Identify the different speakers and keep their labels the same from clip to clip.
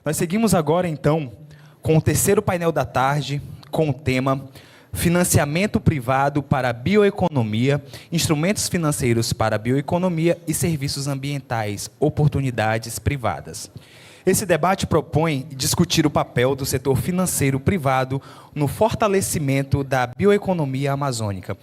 Speaker 1: Nós seguimos agora, então, com o terceiro painel da tarde, com o tema Financiamento Privado para a Bioeconomia, Instrumentos Financeiros para a Bioeconomia e Serviços Ambientais, Oportunidades Privadas. Esse debate propõe discutir o papel do setor financeiro privado no fortalecimento da bioeconomia amazônica.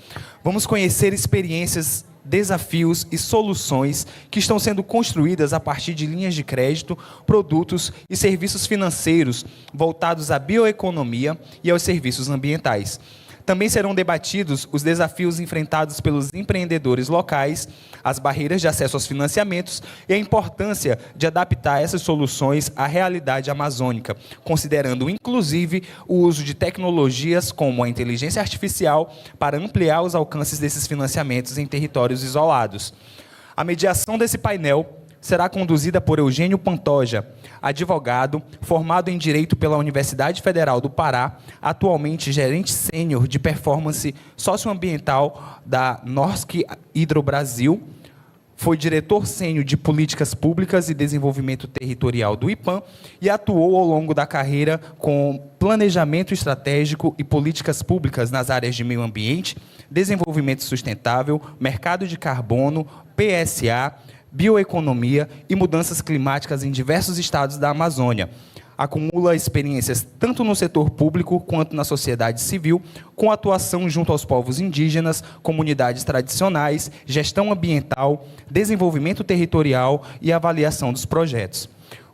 Speaker 1: Vamos conhecer experiências, desafios e soluções que estão sendo construídas a partir de linhas de crédito, produtos e serviços financeiros voltados à bioeconomia e aos serviços ambientais. Também serão debatidos os desafios enfrentados pelos empreendedores locais, as barreiras de acesso aos financiamentos e a importância de adaptar essas soluções à realidade amazônica, considerando inclusive o uso de tecnologias como a inteligência artificial para ampliar os alcances desses financiamentos em territórios isolados. A mediação desse painel será conduzida por Eugênio Pantoja, advogado, formado em Direito pela Universidade Federal do Pará, atualmente gerente sênior de performance socioambiental da Norsk Hydro Brasil, foi diretor sênior de Políticas Públicas e Desenvolvimento Territorial do IPAM e atuou ao longo da carreira com planejamento estratégico e políticas públicas nas áreas de meio ambiente, desenvolvimento sustentável, mercado de carbono, PSA, bioeconomia e mudanças climáticas em diversos estados da Amazônia. Acumula experiências tanto no setor público quanto na sociedade civil, com atuação junto aos povos indígenas, comunidades tradicionais, gestão ambiental, desenvolvimento territorial e avaliação dos projetos.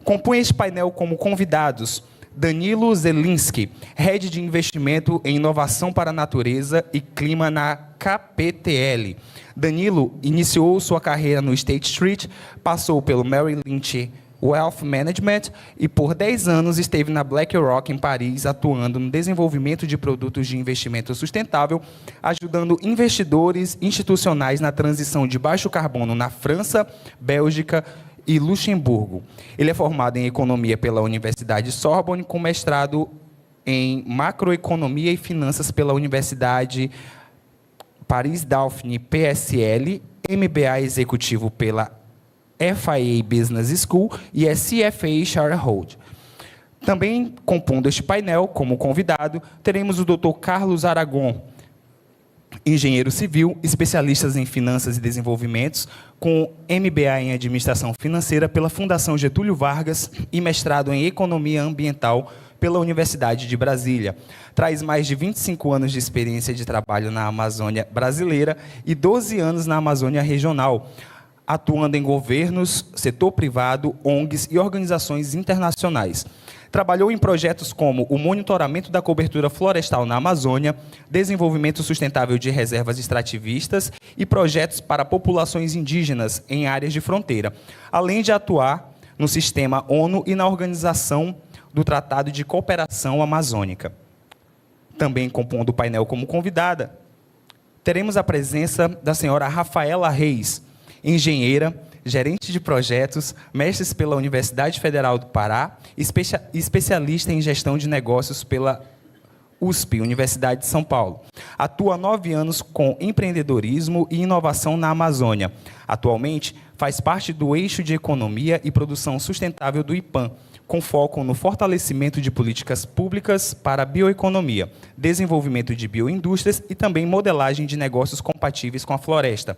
Speaker 1: Compõe este painel como convidados Danilo Zelinski, Head de Investimento em Inovação para a Natureza e Clima na KPTL. Danilo iniciou sua carreira no State Street, passou pelo Merrill Lynch Wealth Management e por 10 anos esteve na BlackRock em Paris, atuando no desenvolvimento de produtos de investimento sustentável, ajudando investidores institucionais na transição de baixo carbono na França, Bélgica e Luxemburgo. Ele é formado em Economia pela Universidade Sorbonne, com mestrado em Macroeconomia e Finanças pela Universidade Paris-Dauphine PSL, MBA Executivo pela FIA Business School e é CFA Shareholder. Também compondo este painel, como convidado, teremos o Dr. Carlos Aragon, engenheiro civil, especialista em finanças e desenvolvimentos, com MBA em Administração Financeira pela Fundação Getúlio Vargas e mestrado em Economia Ambiental pela Universidade de Brasília. Traz mais de 25 anos de experiência de trabalho na Amazônia brasileira e 12 anos na Amazônia regional, atuando em governos, setor privado, ONGs e organizações internacionais. Trabalhou em projetos como o monitoramento da cobertura florestal na Amazônia, desenvolvimento sustentável de reservas extrativistas e projetos para populações indígenas em áreas de fronteira, além de atuar no sistema ONU e na organização do Tratado de Cooperação Amazônica. Também compondo o painel como convidada, teremos a presença da senhora Rafaela Reis, engenheira, gerente de projetos, mestres pela Universidade Federal do Pará, especialista em gestão de negócios pela USP, Universidade de São Paulo. Atua há 9 anos com empreendedorismo e inovação na Amazônia. Atualmente, faz parte do eixo de economia e produção sustentável do IPAM, com foco no fortalecimento de políticas públicas para a bioeconomia, desenvolvimento de bioindústrias e também modelagem de negócios compatíveis com a floresta.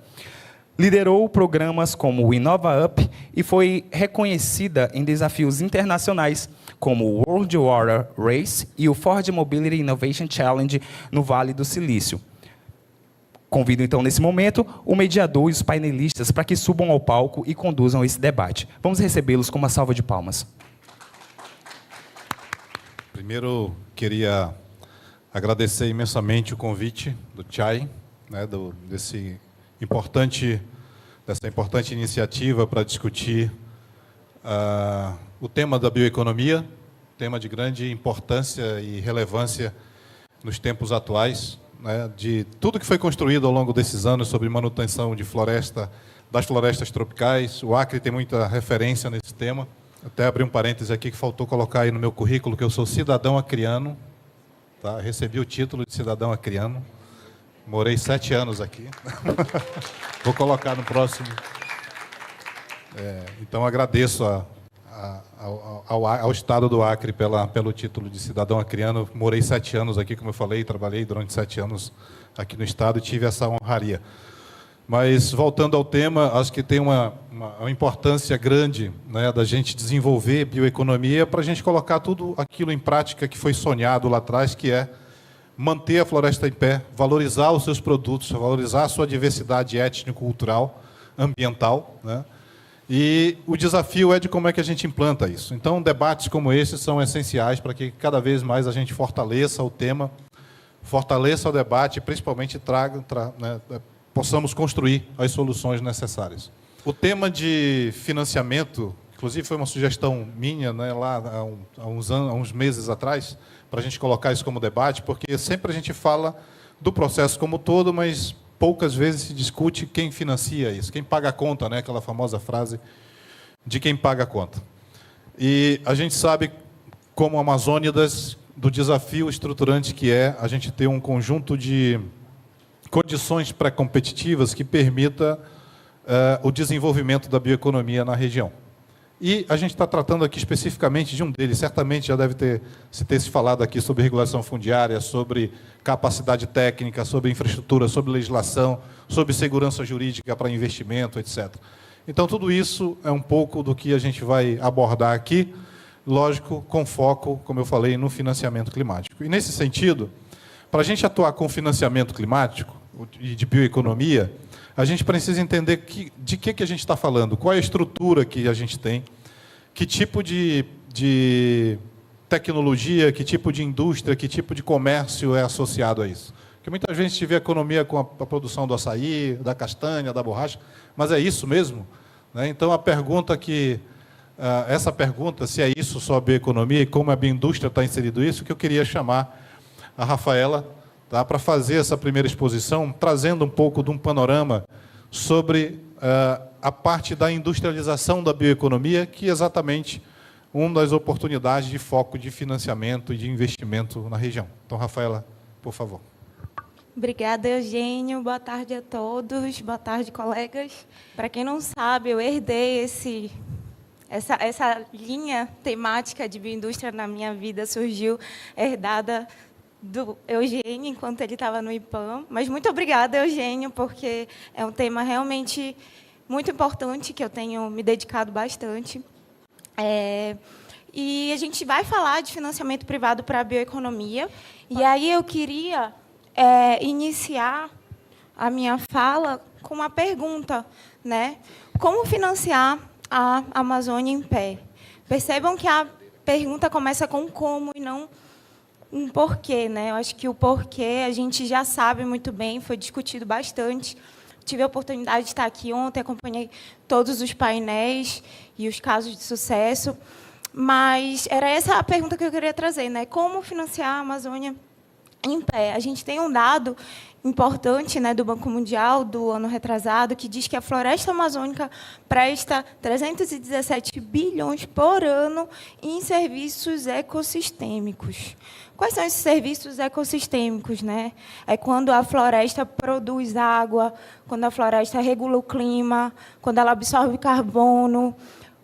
Speaker 1: Liderou programas como o Inova Up e foi reconhecida em desafios internacionais como o World Water Race e o Ford Mobility Innovation Challenge no Vale do Silício. Convido, então, nesse momento, o mediador e os painelistas para que subam ao palco e conduzam esse debate. Vamos recebê-los com uma salva de palmas.
Speaker 2: Primeiro, queria agradecer imensamente o convite do Chay, dessa importante iniciativa para discutir o tema da bioeconomia, tema de grande importância e relevância nos tempos atuais, de tudo que foi construído ao longo desses anos sobre manutenção de floresta, das florestas tropicais. O Acre tem muita referência nesse tema. Até abrir um parêntese aqui que faltou colocar aí no meu currículo que eu sou cidadão acriano, tá? Recebi o título de cidadão acriano. Morei 7 anos aqui. Vou colocar no próximo. Então, agradeço ao Estado do Acre pelo título de cidadão acreano. Morei 7 anos aqui, como eu falei, trabalhei durante 7 anos aqui no Estado e tive essa honraria. Mas, voltando ao tema, acho que tem uma importância grande, né, da gente desenvolver bioeconomia para a gente colocar tudo aquilo em prática que foi sonhado lá atrás, que é manter a floresta em pé, valorizar os seus produtos, valorizar a sua diversidade étnico-cultural, ambiental, né? E o desafio é de como é que a gente implanta isso. Então, debates como esse são essenciais para que cada vez mais a gente fortaleça o tema, fortaleça o debate e, principalmente, possamos construir as soluções necessárias. O tema de financiamento, inclusive foi uma sugestão minha, né, lá há uns meses atrás, para a gente colocar isso como debate, porque sempre a gente fala do processo como um todo, mas poucas vezes se discute quem financia isso, quem paga a conta, né, aquela famosa frase de quem paga a conta. E a gente sabe, como Amazônidas, do desafio estruturante que é a gente ter um conjunto de condições pré-competitivas que permita o desenvolvimento da bioeconomia na região. E a gente está tratando aqui especificamente de um deles. Certamente já deve ter se falado aqui sobre regulação fundiária, sobre capacidade técnica, sobre infraestrutura, sobre legislação, sobre segurança jurídica para investimento, etc. Então, tudo isso é um pouco do que a gente vai abordar aqui, lógico, com foco, como eu falei, no financiamento climático. E, nesse sentido, para a gente atuar com financiamento climático e de bioeconomia, a gente precisa entender de que a gente está falando, qual é a estrutura que a gente tem, que tipo de tecnologia, que tipo de indústria, que tipo de comércio é associado a isso. Porque muitas vezes a gente vê a economia com a produção do açaí, da castanha, da borracha, mas é isso mesmo? Né? Então, essa pergunta, se é isso só a bioeconomia e como a bioindústria está inserido isso, que eu queria chamar a Rafaela, tá, para fazer essa primeira exposição, trazendo um pouco de um panorama sobre a parte da industrialização da bioeconomia, que é exatamente uma das oportunidades de foco de financiamento e de investimento na região. Então, Rafaela, por favor.
Speaker 3: Obrigada, Eugênio. Boa tarde a todos. Boa tarde, colegas. Para quem não sabe, eu herdei essa linha temática de bioindústria na minha vida, surgiu herdada do Eugênio, enquanto ele estava no IPAM. Mas muito obrigada, Eugênio, porque é um tema realmente muito importante, que eu tenho me dedicado bastante. E a gente vai falar de financiamento privado para a bioeconomia. E aí eu queria iniciar a minha fala com uma pergunta, né? Como financiar a Amazônia em pé? Percebam que a pergunta começa com como e não um porquê, né? Eu acho que o porquê a gente já sabe muito bem, foi discutido bastante. Tive a oportunidade de estar aqui ontem, acompanhei todos os painéis e os casos de sucesso, mas era essa a pergunta que eu queria trazer, né? Como financiar a Amazônia em pé? A gente tem um dado importante, né, do Banco Mundial, do ano retrasado, que diz que a floresta amazônica presta 317 bilhões por ano em serviços ecossistêmicos. Quais são esses serviços ecossistêmicos, né? É quando a floresta produz água, quando a floresta regula o clima, quando ela absorve carbono,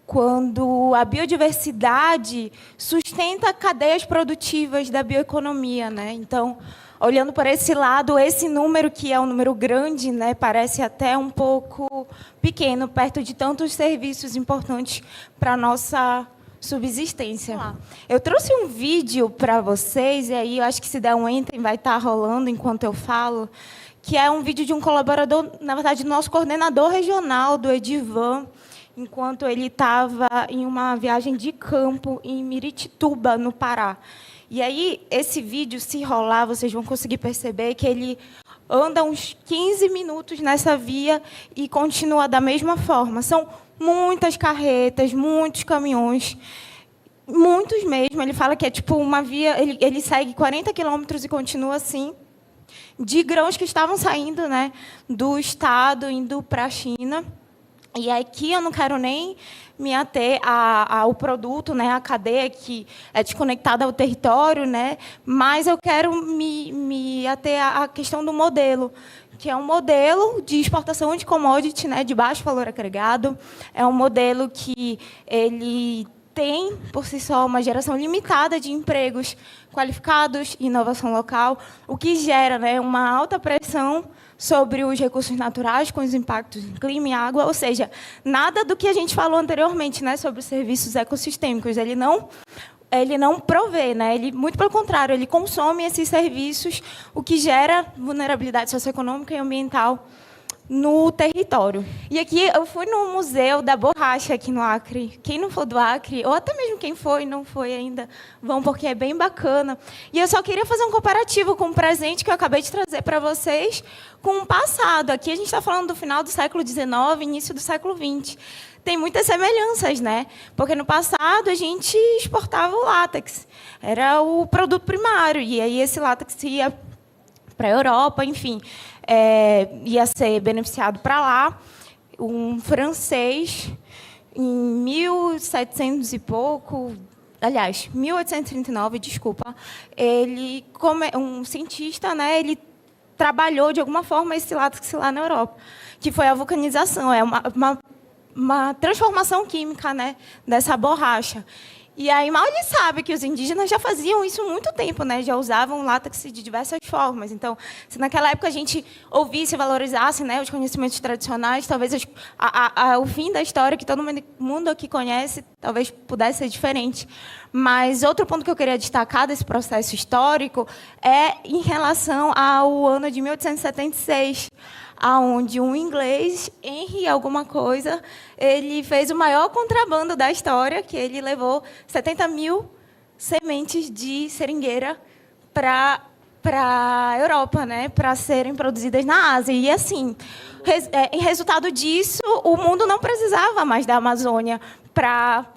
Speaker 3: quando a biodiversidade sustenta cadeias produtivas da bioeconomia, né? Então, olhando por esse lado, esse número, que é um número grande, né, parece até um pouco pequeno, perto de tantos serviços importantes para a nossa subsistência. Eu trouxe um vídeo para vocês, e aí eu acho que se der um enter vai estar rolando enquanto eu falo, que é um vídeo de um colaborador, na verdade, do nosso coordenador regional, do Edivan, enquanto ele estava em uma viagem de campo em Miritituba, no Pará. E aí, esse vídeo, se rolar, vocês vão conseguir perceber que ele anda uns 15 minutos nessa via e continua da mesma forma. São muitas carretas, muitos caminhões, muitos mesmo. Ele fala que é tipo uma via, ele segue 40 quilômetros e continua assim, de grãos que estavam saindo, né, do estado, indo para a China. E aqui eu não quero nem me ater ao produto, né, a cadeia que é desconectada ao território, né, mas eu quero me ater à questão do modelo, que é um modelo de exportação de commodity, né, de baixo valor agregado. É um modelo que ele tem, por si só, uma geração limitada de empregos qualificados e inovação local, o que gera, né, uma alta pressão sobre os recursos naturais, com os impactos em clima e água, ou seja, nada do que a gente falou anteriormente, né, sobre os serviços ecossistêmicos. Ele não provê, né? Ele, muito pelo contrário, ele consome esses serviços, o que gera vulnerabilidade socioeconômica e ambiental no território. E aqui eu fui no Museu da Borracha, aqui no Acre. Quem não for do Acre, ou até mesmo quem foi e não foi ainda, vão, porque é bem bacana. E eu só queria fazer um comparativo com o presente que eu acabei de trazer para vocês com o passado. Aqui a gente está falando do final do século XIX, início do século XX. Tem muitas semelhanças, né? Porque no passado a gente exportava o látex. Era o produto primário. E aí esse látex ia para a Europa, enfim, ia ser beneficiado para lá. Um francês, em 1700 e pouco, aliás, 1839, desculpa, ele, como um cientista, né, ele trabalhou de alguma forma esse látex lá na Europa, que foi a vulcanização, é uma transformação química, né, dessa borracha. E aí, mal ele sabe que os indígenas já faziam isso há muito tempo, né? Já usavam látex de diversas formas. Então, se naquela época a gente ouvisse e valorizasse, né, os conhecimentos tradicionais, talvez o fim da história, que todo mundo aqui conhece, talvez pudesse ser diferente. Mas outro ponto que eu queria destacar desse processo histórico é em relação ao ano de 1876, aonde um inglês, Henry alguma coisa, ele fez o maior contrabando da história, que ele levou 70 mil sementes de seringueira para a Europa, né, para serem produzidas na Ásia. E, assim, em resultado disso, o mundo não precisava mais da Amazônia para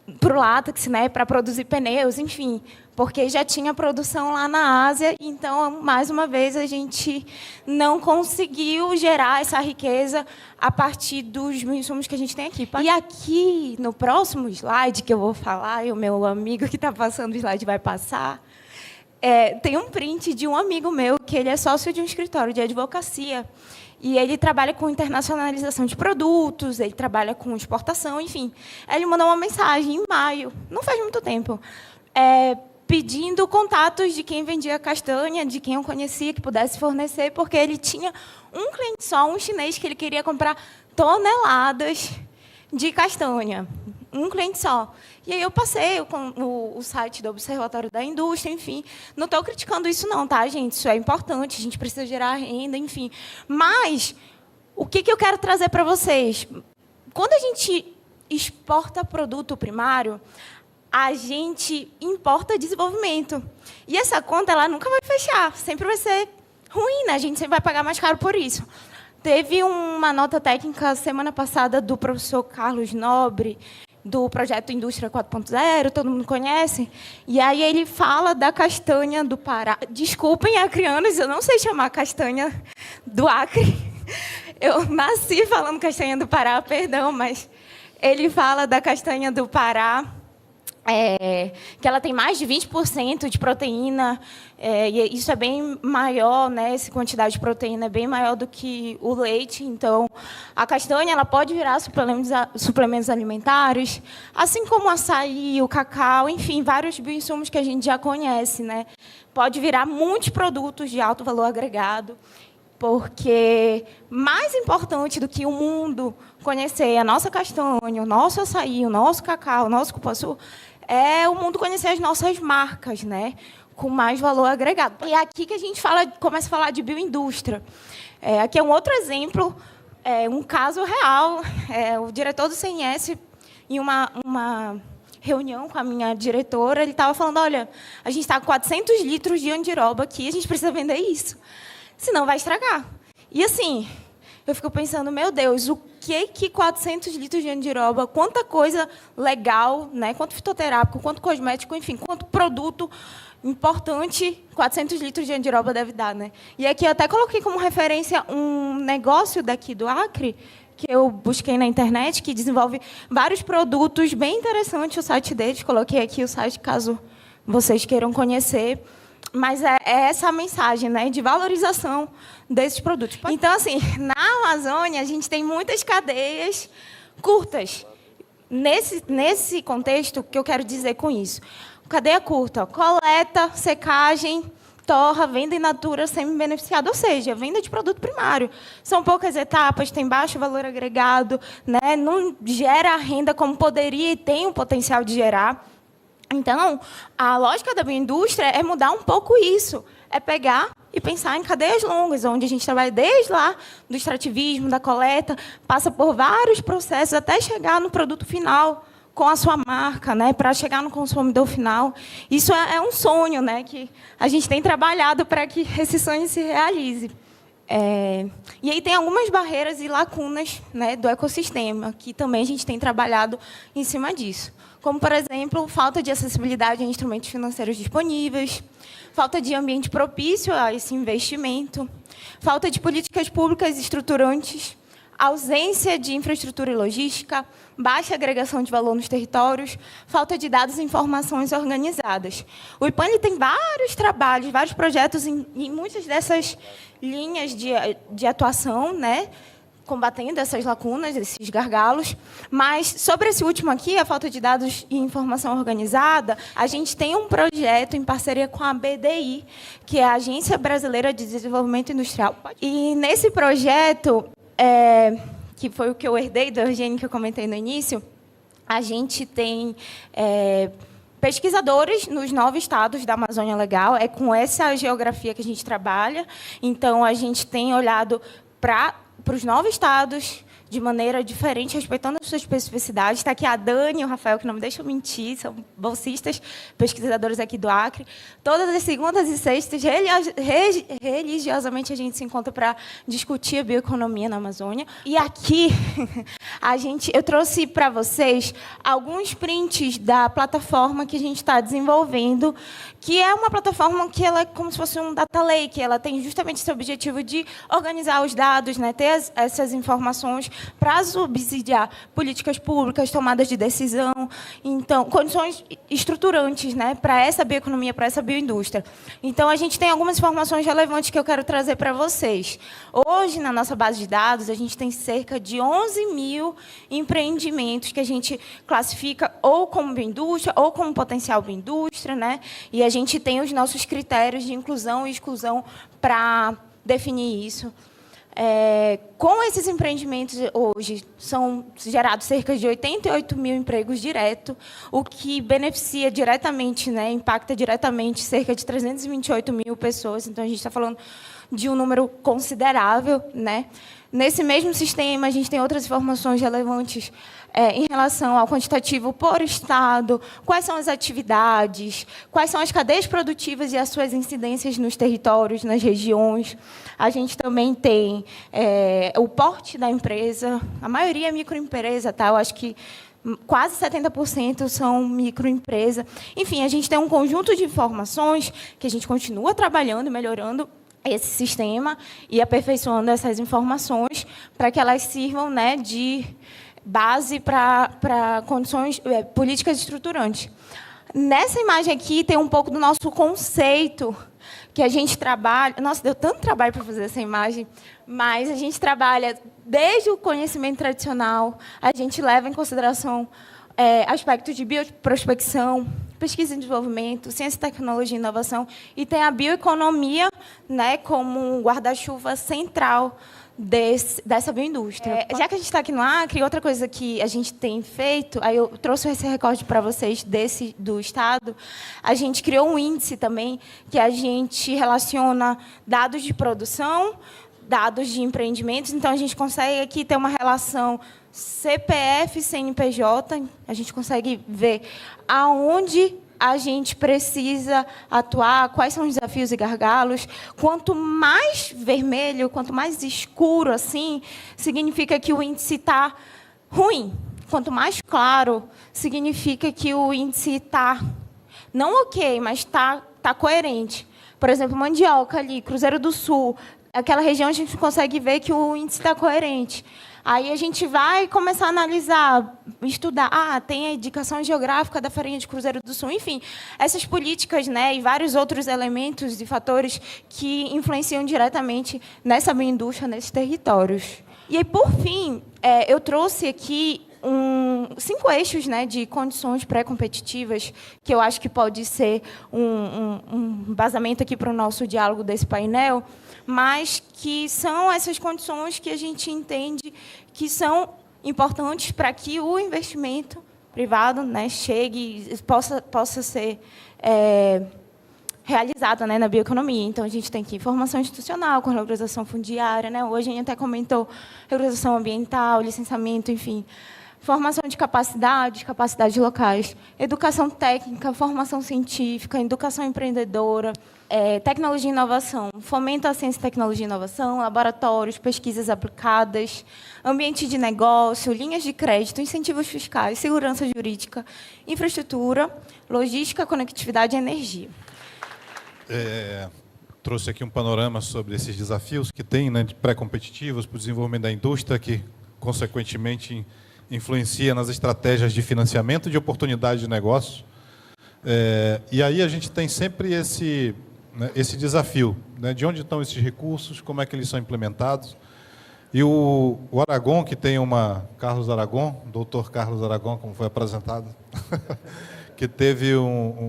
Speaker 3: o látex, né, para produzir pneus, enfim, porque já tinha produção lá na Ásia. Então, mais uma vez, a gente não conseguiu gerar essa riqueza a partir dos insumos que a gente tem aqui. E aqui, no próximo slide que eu vou falar, e o meu amigo que está passando o slide vai passar, tem um print de um amigo meu, que ele é sócio de um escritório de advocacia, e ele trabalha com internacionalização de produtos, ele trabalha com exportação, enfim. Ele mandou uma mensagem em maio, não faz muito tempo, pedindo contatos de quem vendia castanha, de quem eu conhecia, que pudesse fornecer, porque ele tinha um cliente só, um chinês, que ele queria comprar toneladas de castanha. Um cliente só. E aí eu passei com o site do Observatório da Indústria, enfim. Não estou criticando isso não, tá, gente? Isso é importante, a gente precisa gerar renda, enfim. Mas o que eu quero trazer para vocês? Quando a gente exporta produto primário, a gente importa desenvolvimento. E essa conta ela nunca vai fechar, sempre vai ser ruim, né? A gente sempre vai pagar mais caro por isso. Teve uma nota técnica semana passada do professor Carlos Nobre, do projeto Indústria 4.0, todo mundo conhece, e aí ele fala da castanha do Pará. Desculpem, acreanos, eu não sei chamar castanha do Acre. Eu nasci falando castanha do Pará, perdão, mas ele fala da castanha do Pará, que ela tem mais de 20% de proteína, e isso é bem maior, né? Essa quantidade de proteína é bem maior do que o leite. Então, a castanha ela pode virar suplementos alimentares, assim como o açaí, o cacau, enfim, vários bioinsumos que a gente já conhece, né? Pode virar muitos produtos de alto valor agregado, porque mais importante do que o mundo conhecer a nossa castanha, o nosso açaí, o nosso cacau, o nosso cupuaçu, é o mundo conhecer as nossas marcas, né, com mais valor agregado. E é aqui que a gente começa a falar de bioindústria. Aqui é um outro exemplo, um caso real. O diretor do CNS, em uma reunião com a minha diretora, ele estava falando, olha, a gente está com 400 litros de andiroba aqui, a gente precisa vender isso, senão vai estragar. E, assim, eu fico pensando, meu Deus, o que 400 litros de andiroba, quanta coisa legal, né? Quanto fitoterápico, quanto cosmético, enfim, quanto produto importante 400 litros de andiroba deve dar, né? E aqui eu até coloquei como referência um negócio daqui do Acre, que eu busquei na internet, que desenvolve vários produtos bem interessantes, o site deles. Coloquei aqui o site, caso vocês queiram conhecer. Mas é essa a mensagem, né, de valorização desses produtos. Então, assim, na Amazônia, a gente tem muitas cadeias curtas. nesse contexto, o que eu quero dizer com isso? Cadeia curta, coleta, secagem, torra, venda in natura semi-beneficiada, ou seja, venda de produto primário. São poucas etapas, tem baixo valor agregado, né? Não gera renda como poderia e tem o potencial de gerar. Então, a lógica da bioindústria é mudar um pouco isso, é pegar e pensar em cadeias longas, onde a gente trabalha desde lá do extrativismo, da coleta, passa por vários processos até chegar no produto final, com a sua marca, né, para chegar no consumidor final. Isso é um sonho, né, que a gente tem trabalhado para que esse sonho se realize. E aí tem algumas barreiras e lacunas, né, do ecossistema, que também a gente tem trabalhado em cima disso. Como, por exemplo, falta de acessibilidade a instrumentos financeiros disponíveis, falta de ambiente propício a esse investimento, falta de políticas públicas estruturantes, ausência de infraestrutura e logística, baixa agregação de valor nos territórios, falta de dados e informações organizadas. O IPAN tem vários trabalhos, vários projetos em muitas dessas linhas de atuação, né, combatendo essas lacunas, esses gargalos. Mas, sobre esse último aqui, a falta de dados e informação organizada, a gente tem um projeto em parceria com a BDI, que é a Agência Brasileira de Desenvolvimento Industrial. E, nesse projeto, que foi o que eu herdei da Eugênia, que eu comentei no início, a gente tem pesquisadores nos 9 estados da Amazônia Legal, é com essa geografia que a gente trabalha. Então, a gente tem olhado para os 9 estados, de maneira diferente, respeitando as suas especificidades. Está aqui a Dani e o Rafael, que não me deixam mentir, são bolsistas, pesquisadores aqui do Acre. Todas as segundas e sextas, religiosamente, a gente se encontra para discutir a bioeconomia na Amazônia. E aqui, eu trouxe para vocês alguns prints da plataforma que a gente está desenvolvendo, que é uma plataforma que ela é como se fosse um data lake, ela tem justamente esse objetivo de organizar os dados, né, ter essas informações para subsidiar políticas públicas, tomadas de decisão, então, condições estruturantes, né, para essa bioeconomia, para essa bioindústria. Então, a gente tem algumas informações relevantes que eu quero trazer para vocês. Hoje, na nossa base de dados, a gente tem cerca de 11 mil empreendimentos que a gente classifica ou como bioindústria ou como potencial bioindústria, né, e a gente tem os nossos critérios de inclusão e exclusão para definir isso. Com esses empreendimentos, hoje, são gerados cerca de 88 mil empregos diretos, o que beneficia diretamente, né, impacta diretamente cerca de 328 mil pessoas. Então, a gente está falando de um número considerável, né? Nesse mesmo sistema, a gente tem outras informações relevantes em relação ao quantitativo por estado, quais são as atividades, quais são as cadeias produtivas e as suas incidências nos territórios, nas regiões. A gente também tem o porte da empresa, a maioria é microempresa, tá? Eu acho que quase 70% são microempresa. Enfim, a gente tem um conjunto de informações que a gente continua trabalhando e melhorando esse sistema e aperfeiçoando essas informações para que elas sirvam, né, de base para condições, políticas estruturantes. Nessa imagem aqui tem um pouco do nosso conceito que a gente trabalha. Nossa, deu tanto trabalho para fazer essa imagem, mas a gente trabalha desde o conhecimento tradicional, a gente leva em consideração aspectos de bioprospecção, pesquisa e desenvolvimento, ciência, tecnologia e inovação, e tem a bioeconomia, né, como um guarda-chuva central dessa bioindústria. Já que a gente está aqui no Acre, outra coisa que a gente tem feito, aí eu trouxe esse recorde para vocês do Estado, a gente criou um índice também, que a gente relaciona dados de produção, dados de empreendimentos, então a gente consegue aqui ter uma relação CPF, CNPJ, a gente consegue ver aonde a gente precisa atuar, quais são os desafios e gargalos. Quanto mais vermelho, quanto mais escuro, assim, significa que o índice está ruim. Quanto mais claro, significa que o índice está, não ok, mas está coerente. Por exemplo, mandioca ali, Cruzeiro do Sul, aquela região a gente consegue ver que o índice está coerente. Aí a gente vai começar a analisar, estudar. Tem a indicação geográfica da farinha de Cruzeiro do Sul. Enfim, essas políticas, né, e vários outros elementos e fatores que influenciam diretamente nessa bioindústria, nesses territórios. E aí, por fim, eu trouxe aqui com 5 eixos, né, de condições pré-competitivas, que eu acho que pode ser um embasamento aqui para o nosso diálogo desse painel, mas que são essas condições que a gente entende que são importantes para que o investimento privado, né, chegue, possa ser realizado, né, na bioeconomia. Então, a gente tem aqui formação institucional, com regularização fundiária, né? Hoje a gente até comentou regularização ambiental, licenciamento, enfim. Formação de capacidades locais, educação técnica, formação científica, educação empreendedora, tecnologia e inovação, fomento à ciência, tecnologia e inovação, laboratórios, pesquisas aplicadas, ambiente de negócio, linhas de crédito, incentivos fiscais, segurança jurídica, infraestrutura, logística, conectividade e energia.
Speaker 2: Trouxe aqui um panorama sobre esses desafios que tem, né, de pré-competitivos para o desenvolvimento da indústria, que, consequentemente, influencia nas estratégias de financiamento de oportunidade de negócio. E aí a gente tem sempre esse desafio, né, de onde estão esses recursos, como é que eles são implementados. E o Aragon, que tem Carlos Aragon, doutor Carlos Aragon, como foi apresentado, que teve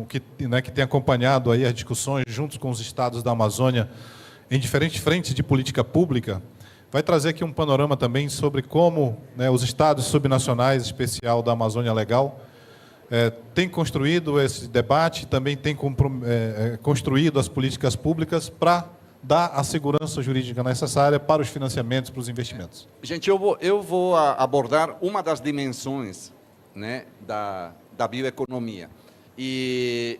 Speaker 2: que tem acompanhado aí as discussões juntos com os estados da Amazônia em diferentes frentes de política pública, vai trazer aqui um panorama também sobre como, né, os estados subnacionais, especial da Amazônia Legal, têm construído esse debate, também têm construído as políticas públicas para dar a segurança jurídica necessária para os financiamentos, para os investimentos.
Speaker 4: Gente, eu vou abordar uma das dimensões, né, da bioeconomia. E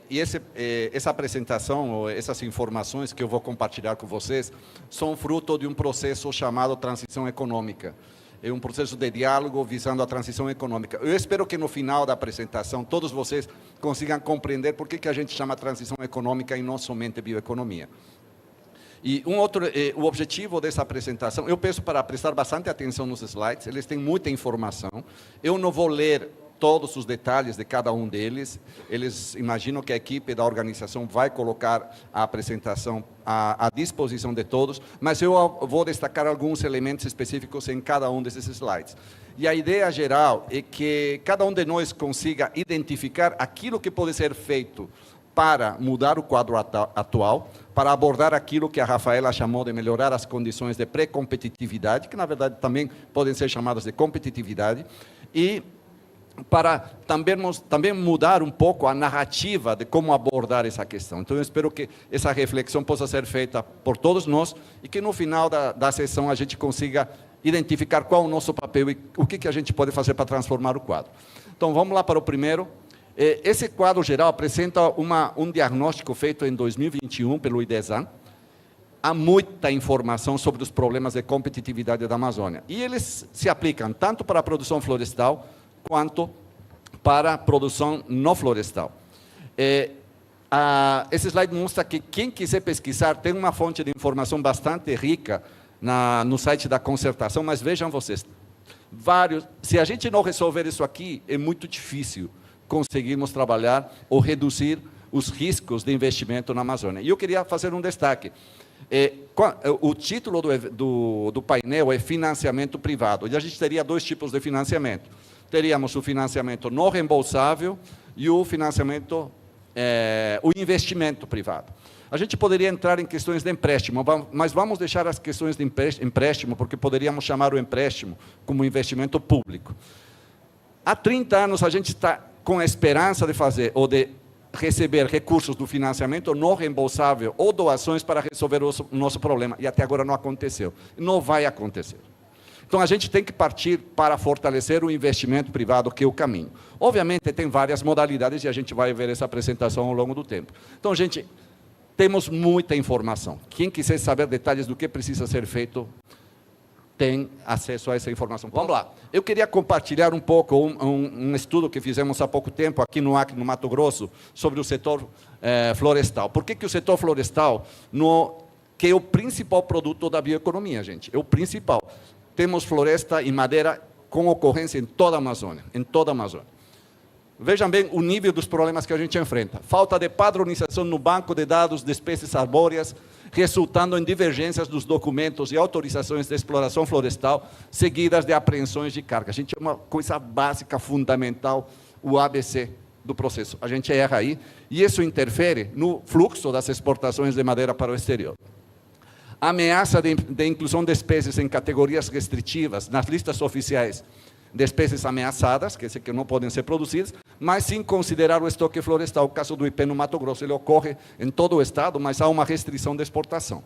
Speaker 4: essa apresentação, ou essas informações que eu vou compartilhar com vocês, são fruto de um processo chamado transição econômica. É um processo de diálogo visando a transição econômica. Eu espero que no final da apresentação todos vocês consigam compreender por que a gente chama transição econômica e não somente bioeconomia. E o objetivo dessa apresentação, eu peço para prestar bastante atenção nos slides, eles têm muita informação. Eu não vou ler todos os detalhes de cada um deles. Eles imaginam que a equipe da organização vai colocar a apresentação à disposição de todos, mas eu vou destacar alguns elementos específicos em cada um desses slides. E a ideia geral é que cada um de nós consiga identificar aquilo que pode ser feito para mudar o quadro atual, para abordar aquilo que a Rafaela chamou de melhorar as condições de pré-competitividade, que na verdade também podem ser chamadas de competitividade, e para também mudar um pouco a narrativa de como abordar essa questão. Então, eu espero que essa reflexão possa ser feita por todos nós e que no final da sessão a gente consiga identificar qual é o nosso papel e o que a gente pode fazer para transformar o quadro. Então, vamos lá para o primeiro. Esse quadro geral apresenta um diagnóstico feito em 2021 pelo IDESAN. Há muita informação sobre os problemas de competitividade da Amazônia. E eles se aplicam tanto para a produção florestal quanto para a produção não florestal. Esse slide mostra que quem quiser pesquisar tem uma fonte de informação bastante rica no site da concertação, mas vejam vocês, se a gente não resolver isso aqui, é muito difícil conseguirmos trabalhar ou reduzir os riscos de investimento na Amazônia. E eu queria fazer um destaque. O título do painel é financiamento privado, e a gente teria 2 tipos de financiamento. Teríamos o financiamento não reembolsável e o financiamento, o investimento privado. A gente poderia entrar em questões de empréstimo, mas vamos deixar as questões de empréstimo, porque poderíamos chamar o empréstimo como investimento público. Há 30 anos a gente está com a esperança de fazer ou de receber recursos do financiamento não reembolsável ou doações para resolver o nosso problema, e até agora não aconteceu. Não vai acontecer. Então, a gente tem que partir para fortalecer o investimento privado, que é o caminho. Obviamente, tem várias modalidades, e a gente vai ver essa apresentação ao longo do tempo. Então, gente, temos muita informação. Quem quiser saber detalhes do que precisa ser feito, tem acesso a essa informação. Vamos lá. Eu queria compartilhar um pouco um estudo que fizemos há pouco tempo, aqui no Acre, no Mato Grosso, sobre o setor florestal. Por que o setor florestal, que é o principal produto da bioeconomia, gente? É o principal. Temos floresta e madeira com ocorrência em toda a Amazônia, Vejam bem o nível dos problemas que a gente enfrenta. Falta de padronização no banco de dados de espécies arbóreas, resultando em divergências dos documentos e autorizações de exploração florestal, seguidas de apreensões de carga. A gente é uma coisa básica, fundamental, o ABC do processo. A gente erra aí, e isso interfere no fluxo das exportações de madeira para o exterior. Ameaça de inclusão de espécies em categorias restritivas nas listas oficiais de espécies ameaçadas, quer dizer que não podem ser produzidas, mas sem considerar o estoque florestal. O caso do ipê no Mato Grosso, ele ocorre em todo o estado, mas há uma restrição de exportação.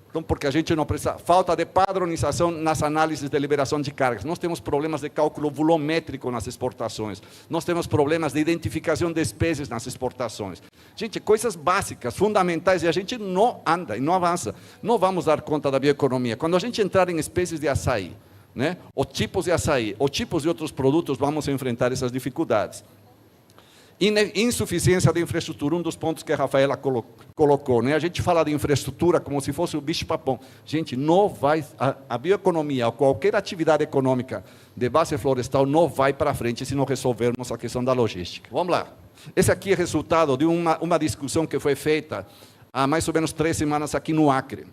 Speaker 4: Então, porque a gente não precisa, falta de padronização nas análises de liberação de cargas. Nós temos problemas de cálculo volumétrico nas exportações. Nós temos problemas de identificação de espécies nas exportações. Gente, coisas básicas, fundamentais, e a gente não anda e não avança. Não vamos dar conta da bioeconomia. Quando a gente entrar em espécies de açaí, né, ou tipos de açaí, ou tipos de outros produtos, vamos enfrentar essas dificuldades. Insuficiência de infraestrutura, um dos pontos que a Rafaela colocou, né? A gente fala de infraestrutura como se fosse o bicho-papão. Gente, não vai, a bioeconomia, ou qualquer atividade econômica de base florestal não vai para frente se não resolvermos a questão da logística. Vamos lá. Esse aqui é resultado de uma discussão que foi feita há mais ou menos 3 semanas aqui no Acre,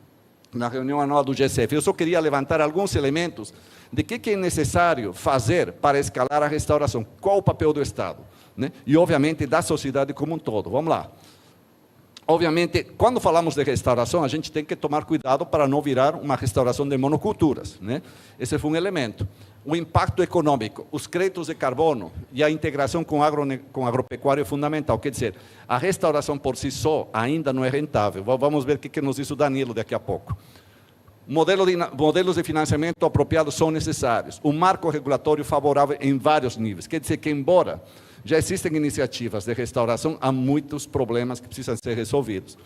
Speaker 4: na reunião anual do GCF. Eu só queria levantar alguns elementos de que é necessário fazer para escalar a restauração. Qual o papel do Estado? Né? E, obviamente, da sociedade como um todo. Vamos lá. Obviamente, quando falamos de restauração, a gente tem que tomar cuidado para não virar uma restauração de monoculturas, né? Esse foi um elemento. O impacto econômico, os créditos de carbono e a integração com agropecuário é fundamental. Quer dizer, a restauração por si só ainda não é rentável. Vamos ver o que nos disse o Danilo daqui a pouco. Modelos de financiamento apropriados são necessários. Um marco regulatório favorável em vários níveis. Quer dizer que, embora já existem iniciativas de restauração, há muitos problemas que precisam ser resolvidos.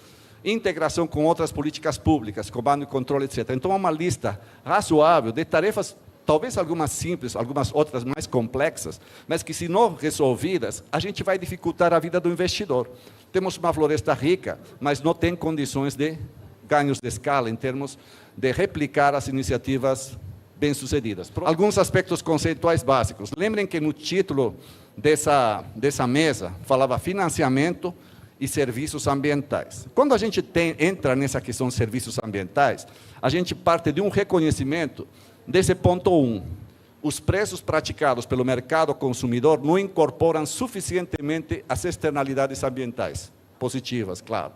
Speaker 4: Integração com outras políticas públicas, comando e controle, etc. Então, há uma lista razoável de tarefas, talvez algumas simples, algumas outras mais complexas, mas que, se não resolvidas, a gente vai dificultar a vida do investidor. Temos uma floresta rica, mas não tem condições de ganhos de escala em termos de replicar as iniciativas bem-sucedidas. Alguns aspectos conceituais básicos. Lembrem que no título dessa mesa falava financiamento e serviços ambientais. Quando a gente entra nessa questão de serviços ambientais, a gente parte de um reconhecimento desse ponto 1. Os preços praticados pelo mercado consumidor não incorporam suficientemente as externalidades ambientais, positivas, claro.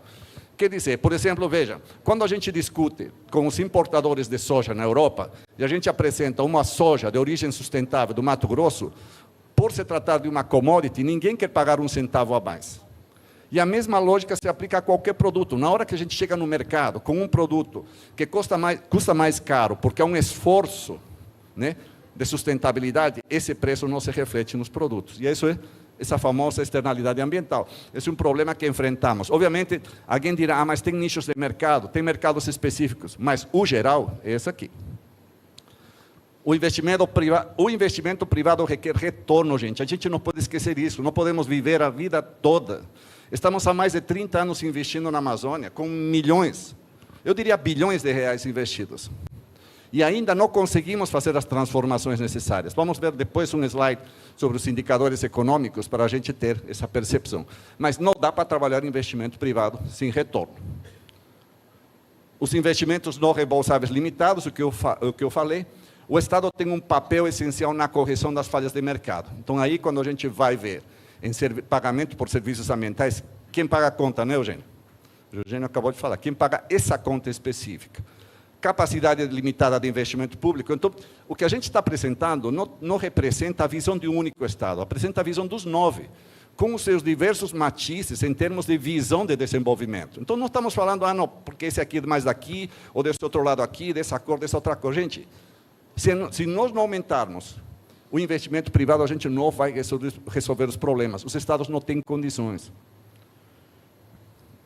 Speaker 4: Quer dizer, por exemplo, veja, quando a gente discute com os importadores de soja na Europa, e a gente apresenta uma soja de origem sustentável do Mato Grosso, por se tratar de uma commodity, ninguém quer pagar um centavo a mais. E a mesma lógica se aplica a qualquer produto. Na hora que a gente chega no mercado com um produto que custa mais caro, porque é um esforço, né, de sustentabilidade, esse preço não se reflete nos produtos. E isso é essa famosa externalidade ambiental. Esse é um problema que enfrentamos. Obviamente, alguém dirá, mas tem nichos de mercado, tem mercados específicos, mas o geral é esse aqui. O investimento privado requer retorno, gente. A gente não pode esquecer isso, não podemos viver a vida toda. Estamos há mais de 30 anos investindo na Amazônia, com milhões, eu diria bilhões de reais investidos. E ainda não conseguimos fazer as transformações necessárias. Vamos ver depois um slide sobre os indicadores econômicos para a gente ter essa percepção. Mas não dá para trabalhar investimento privado sem retorno. Os investimentos não reembolsáveis limitados, o que eu falei, o Estado tem um papel essencial na correção das falhas de mercado. Então, aí, quando a gente vai ver em pagamento por serviços ambientais, quem paga a conta, né, Eugênio? O Eugênio acabou de falar, quem paga essa conta específica? Capacidade limitada de investimento público. Então, o que a gente está apresentando não representa a visão de um único Estado, apresenta a visão dos 9, com os seus diversos matizes em termos de visão de desenvolvimento. Então, não estamos falando, não, porque esse aqui é mais daqui, ou desse outro lado aqui, dessa cor, dessa outra cor. Gente, se nós não aumentarmos o investimento privado, a gente não vai resolver os problemas. Os Estados não têm condições.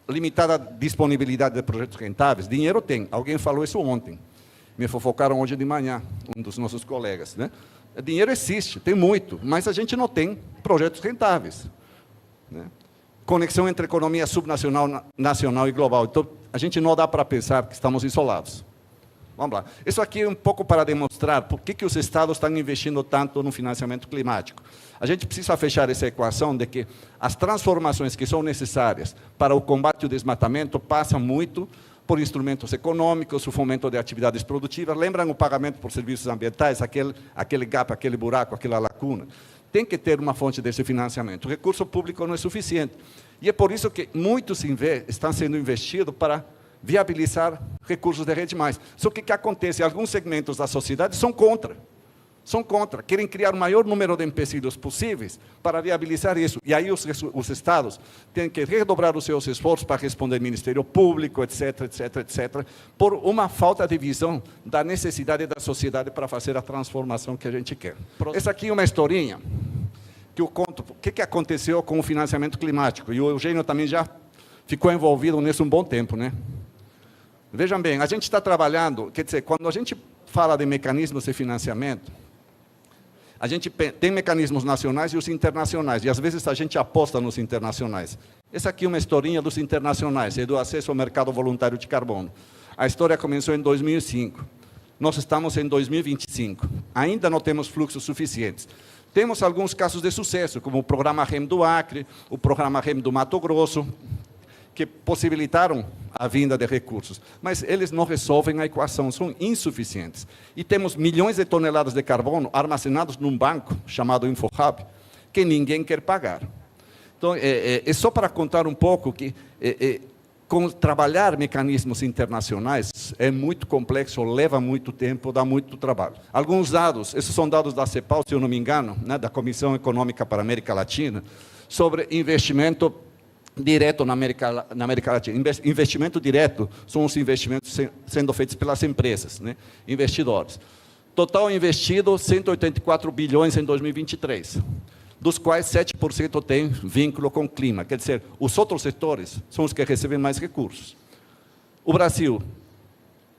Speaker 4: Limitada disponibilidade de projetos rentáveis, dinheiro tem, alguém falou isso ontem, me fofocaram hoje de manhã, um dos nossos colegas, né? Dinheiro existe, tem muito, mas a gente não tem projetos rentáveis, né? Conexão entre economia subnacional, nacional e global. Então, a gente não dá para pensar que estamos isolados. Vamos lá. Isso aqui é um pouco para demonstrar por que os estados estão investindo tanto no financiamento climático. A gente precisa fechar essa equação de que as transformações que são necessárias para o combate ao desmatamento passam muito por instrumentos econômicos, o fomento de atividades produtivas. Lembram o pagamento por serviços ambientais, aquele gap, aquele buraco, aquela lacuna? Tem que ter uma fonte desse financiamento. O recurso público não é suficiente. E é por isso que muitos estão sendo investidos para viabilizar recursos de rede mais. Só que o que acontece? Alguns segmentos da sociedade são contra. Querem criar o maior número de empecilhos possíveis para viabilizar isso. E aí os estados têm que redobrar os seus esforços para responder ao Ministério Público, etc., etc., etc., por uma falta de visão da necessidade da sociedade para fazer a transformação que a gente quer. Essa aqui é uma historinha que eu conto o que aconteceu com o financiamento climático. E o Eugênio também já ficou envolvido nisso um bom tempo, né? Vejam bem, a gente está trabalhando, quer dizer, quando a gente fala de mecanismos de financiamento, a gente tem mecanismos nacionais e os internacionais, e às vezes a gente aposta nos internacionais. Essa aqui é uma historinha dos internacionais, é do acesso ao mercado voluntário de carbono. A história começou em 2005. Nós estamos em 2025. Ainda não temos fluxos suficientes. Temos alguns casos de sucesso, como o programa REM do Acre, o programa REM do Mato Grosso, que possibilitaram a vinda de recursos, mas eles não resolvem a equação, são insuficientes. E temos milhões de toneladas de carbono armazenados num banco chamado InfoHub, que ninguém quer pagar. Então, é só para contar um pouco que trabalhar mecanismos internacionais é muito complexo, leva muito tempo, dá muito trabalho. Alguns dados, esses são dados da CEPAL, se eu não me engano, né, da Comissão Econômica para a América Latina, sobre investimento direto na América Latina. Investimento direto são os investimentos sendo feitos pelas empresas, né? Investidores. Total investido, 184 bilhões em 2023, dos quais 7% tem vínculo com o clima. Quer dizer, os outros setores são os que recebem mais recursos. O Brasil,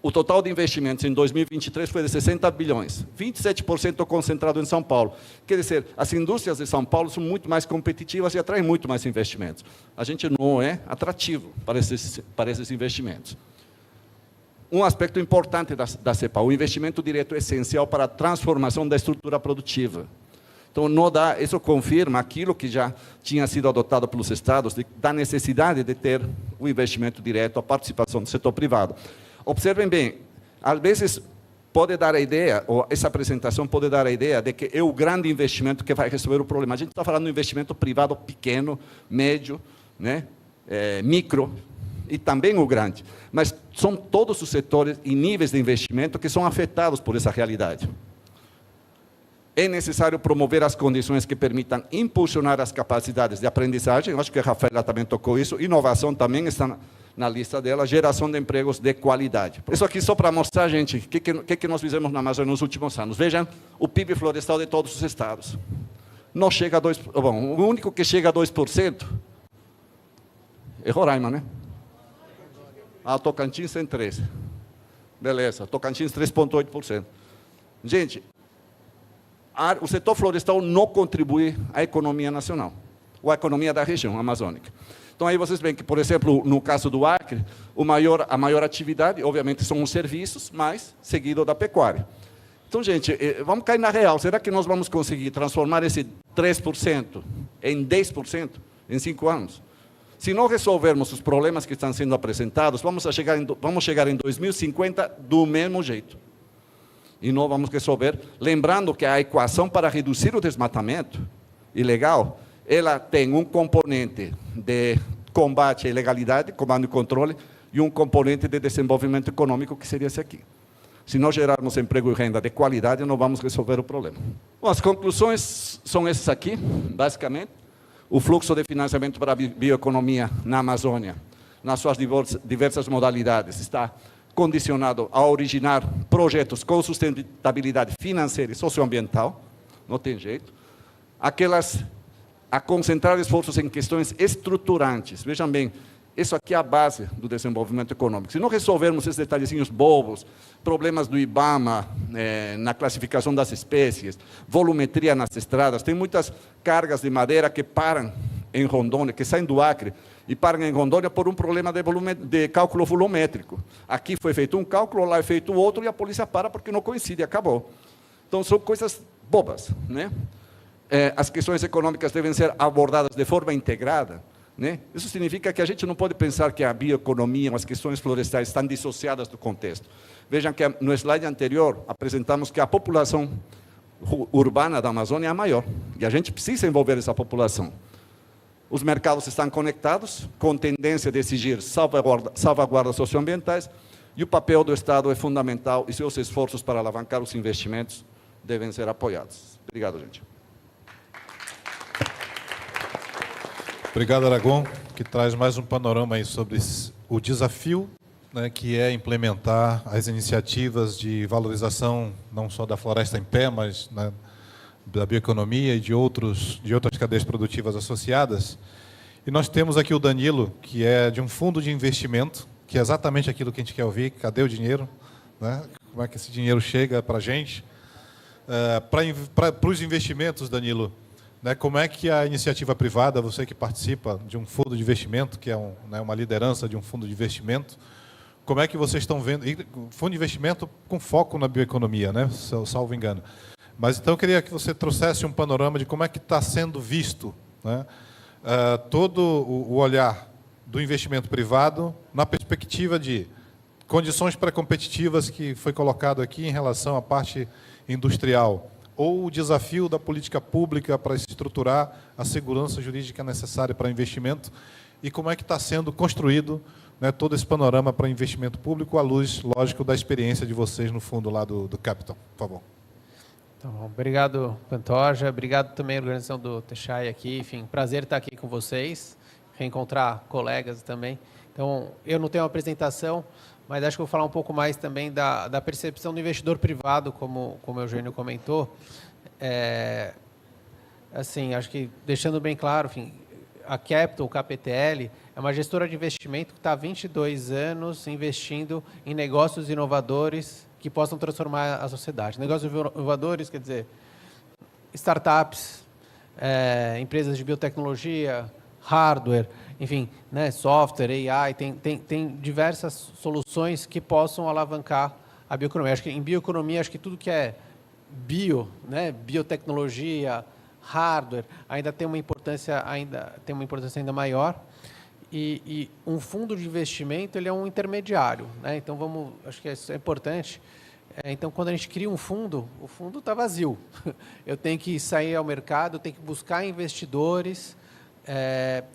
Speaker 4: o total de investimentos em 2023 foi de 60 bilhões, 27% concentrado em São Paulo. Quer dizer, as indústrias de São Paulo são muito mais competitivas e atraem muito mais investimentos. A gente não é atrativo para esses investimentos. Um aspecto importante da CEPAL, o investimento direto é essencial para a transformação da estrutura produtiva. Então, isso confirma aquilo que já tinha sido adotado pelos estados, da necessidade de ter o investimento direto, a participação do setor privado. Observem bem, às vezes pode dar a ideia, ou essa apresentação pode dar a ideia de que é o grande investimento que vai resolver o problema. A gente está falando de um investimento privado pequeno, médio, né, micro, e também o grande. Mas são todos os setores e níveis de investimento que são afetados por essa realidade. É necessário promover as condições que permitam impulsionar as capacidades de aprendizagem. Eu acho que a Rafaela também tocou isso. Inovação também está na lista dela. Geração de empregos de qualidade. Isso aqui só para mostrar, gente, o que nós fizemos na Amazônia nos últimos anos. Vejam o PIB florestal de todos os estados. Não chega a 2%. Bom, o único que chega a 2% é Roraima, né? Tocantins tem 13%. Beleza, Tocantins 3,8%. Gente, o setor florestal não contribui à economia nacional, ou à economia da região amazônica. Então, aí vocês veem que, por exemplo, no caso do Acre, a maior atividade, obviamente, são os serviços, mas seguido da pecuária. Então, gente, vamos cair na real. Será que nós vamos conseguir transformar esse 3% em 10% em 5 anos? Se não resolvermos os problemas que estão sendo apresentados, vamos chegar em 2050 do mesmo jeito. E não vamos resolver, lembrando que a equação para reduzir o desmatamento ilegal, ela tem um componente de combate à ilegalidade, comando e controle, e um componente de desenvolvimento econômico, que seria esse aqui. Se não gerarmos emprego e renda de qualidade, não vamos resolver o problema. Bom, as conclusões são essas aqui, basicamente. O fluxo de financiamento para a bioeconomia na Amazônia, nas suas diversas modalidades, está condicionado a originar projetos com sustentabilidade financeira e socioambiental, não tem jeito. A concentrar esforços em questões estruturantes. Vejam bem, isso aqui é a base do desenvolvimento econômico. Se não resolvermos esses detalhezinhos bobos, problemas do IBAMA, na classificação das espécies, volumetria nas estradas, tem muitas cargas de madeira que param em Rondônia, que saem do Acre e param em Rondônia por um problema de cálculo volumétrico. Aqui foi feito um cálculo, lá é feito outro, e a polícia para porque não coincide, acabou. Então, são coisas bobas, né? As questões econômicas devem ser abordadas de forma integrada, né? Isso significa que a gente não pode pensar que a bioeconomia, as questões florestais estão dissociadas do contexto. Vejam que no slide anterior apresentamos que a população urbana da Amazônia é a maior, e a gente precisa envolver essa população. Os mercados estão conectados, com tendência a exigir salvaguardas socioambientais, e o papel do Estado é fundamental, e seus esforços para alavancar os investimentos devem ser apoiados. Obrigado, gente.
Speaker 2: Obrigado, Aragão, que traz mais um panorama aí sobre o desafio, né, que é implementar as iniciativas de valorização não só da floresta em pé, mas, né, da bioeconomia e de outras cadeias produtivas associadas. E nós temos aqui o Danilo, que é de um fundo de investimento, que é exatamente aquilo que a gente quer ouvir. Cadê o dinheiro? Né? Como é que esse dinheiro chega para a gente? Para os investimentos, Danilo, né, como é que a iniciativa privada, você que participa de um fundo de investimento, que é uma liderança de um fundo de investimento, como é que vocês estão vendo? E fundo de investimento com foco na bioeconomia, né, salvo engano. Mas então eu queria que você trouxesse um panorama de como é que está sendo visto, né, todo o olhar do investimento privado na perspectiva de condições pré-competitivas que foi colocado aqui em relação à parte industrial, ou o desafio da política pública para estruturar a segurança jurídica necessária para investimento, e como é que está sendo construído, né, todo esse panorama para investimento público, à luz, lógico, da experiência de vocês no fundo lá do Capital, por favor.
Speaker 5: Então, obrigado, Pantoja, obrigado também à organização do Techai aqui, enfim, prazer estar aqui com vocês, reencontrar colegas também. Então, eu não tenho uma apresentação, mas acho que vou falar um pouco mais também da percepção do investidor privado, como o Eugênio comentou. Assim, acho que, deixando bem claro, enfim, a Capital, o KPTL, é uma gestora de investimento que está há 22 anos investindo em negócios inovadores que possam transformar a sociedade. Negócios inovadores, quer dizer, startups, empresas de biotecnologia, hardware, enfim, né, software, AI, tem diversas soluções que possam alavancar a bioeconomia. Acho que em bioeconomia, acho que tudo que é bio, né, biotecnologia, hardware, ainda tem uma importância ainda maior. E um fundo de investimento, ele é um intermediário, né? Então acho que isso é importante. Então, quando a gente cria um fundo, o fundo está vazio. Eu tenho que sair ao mercado, eu tenho que buscar investidores,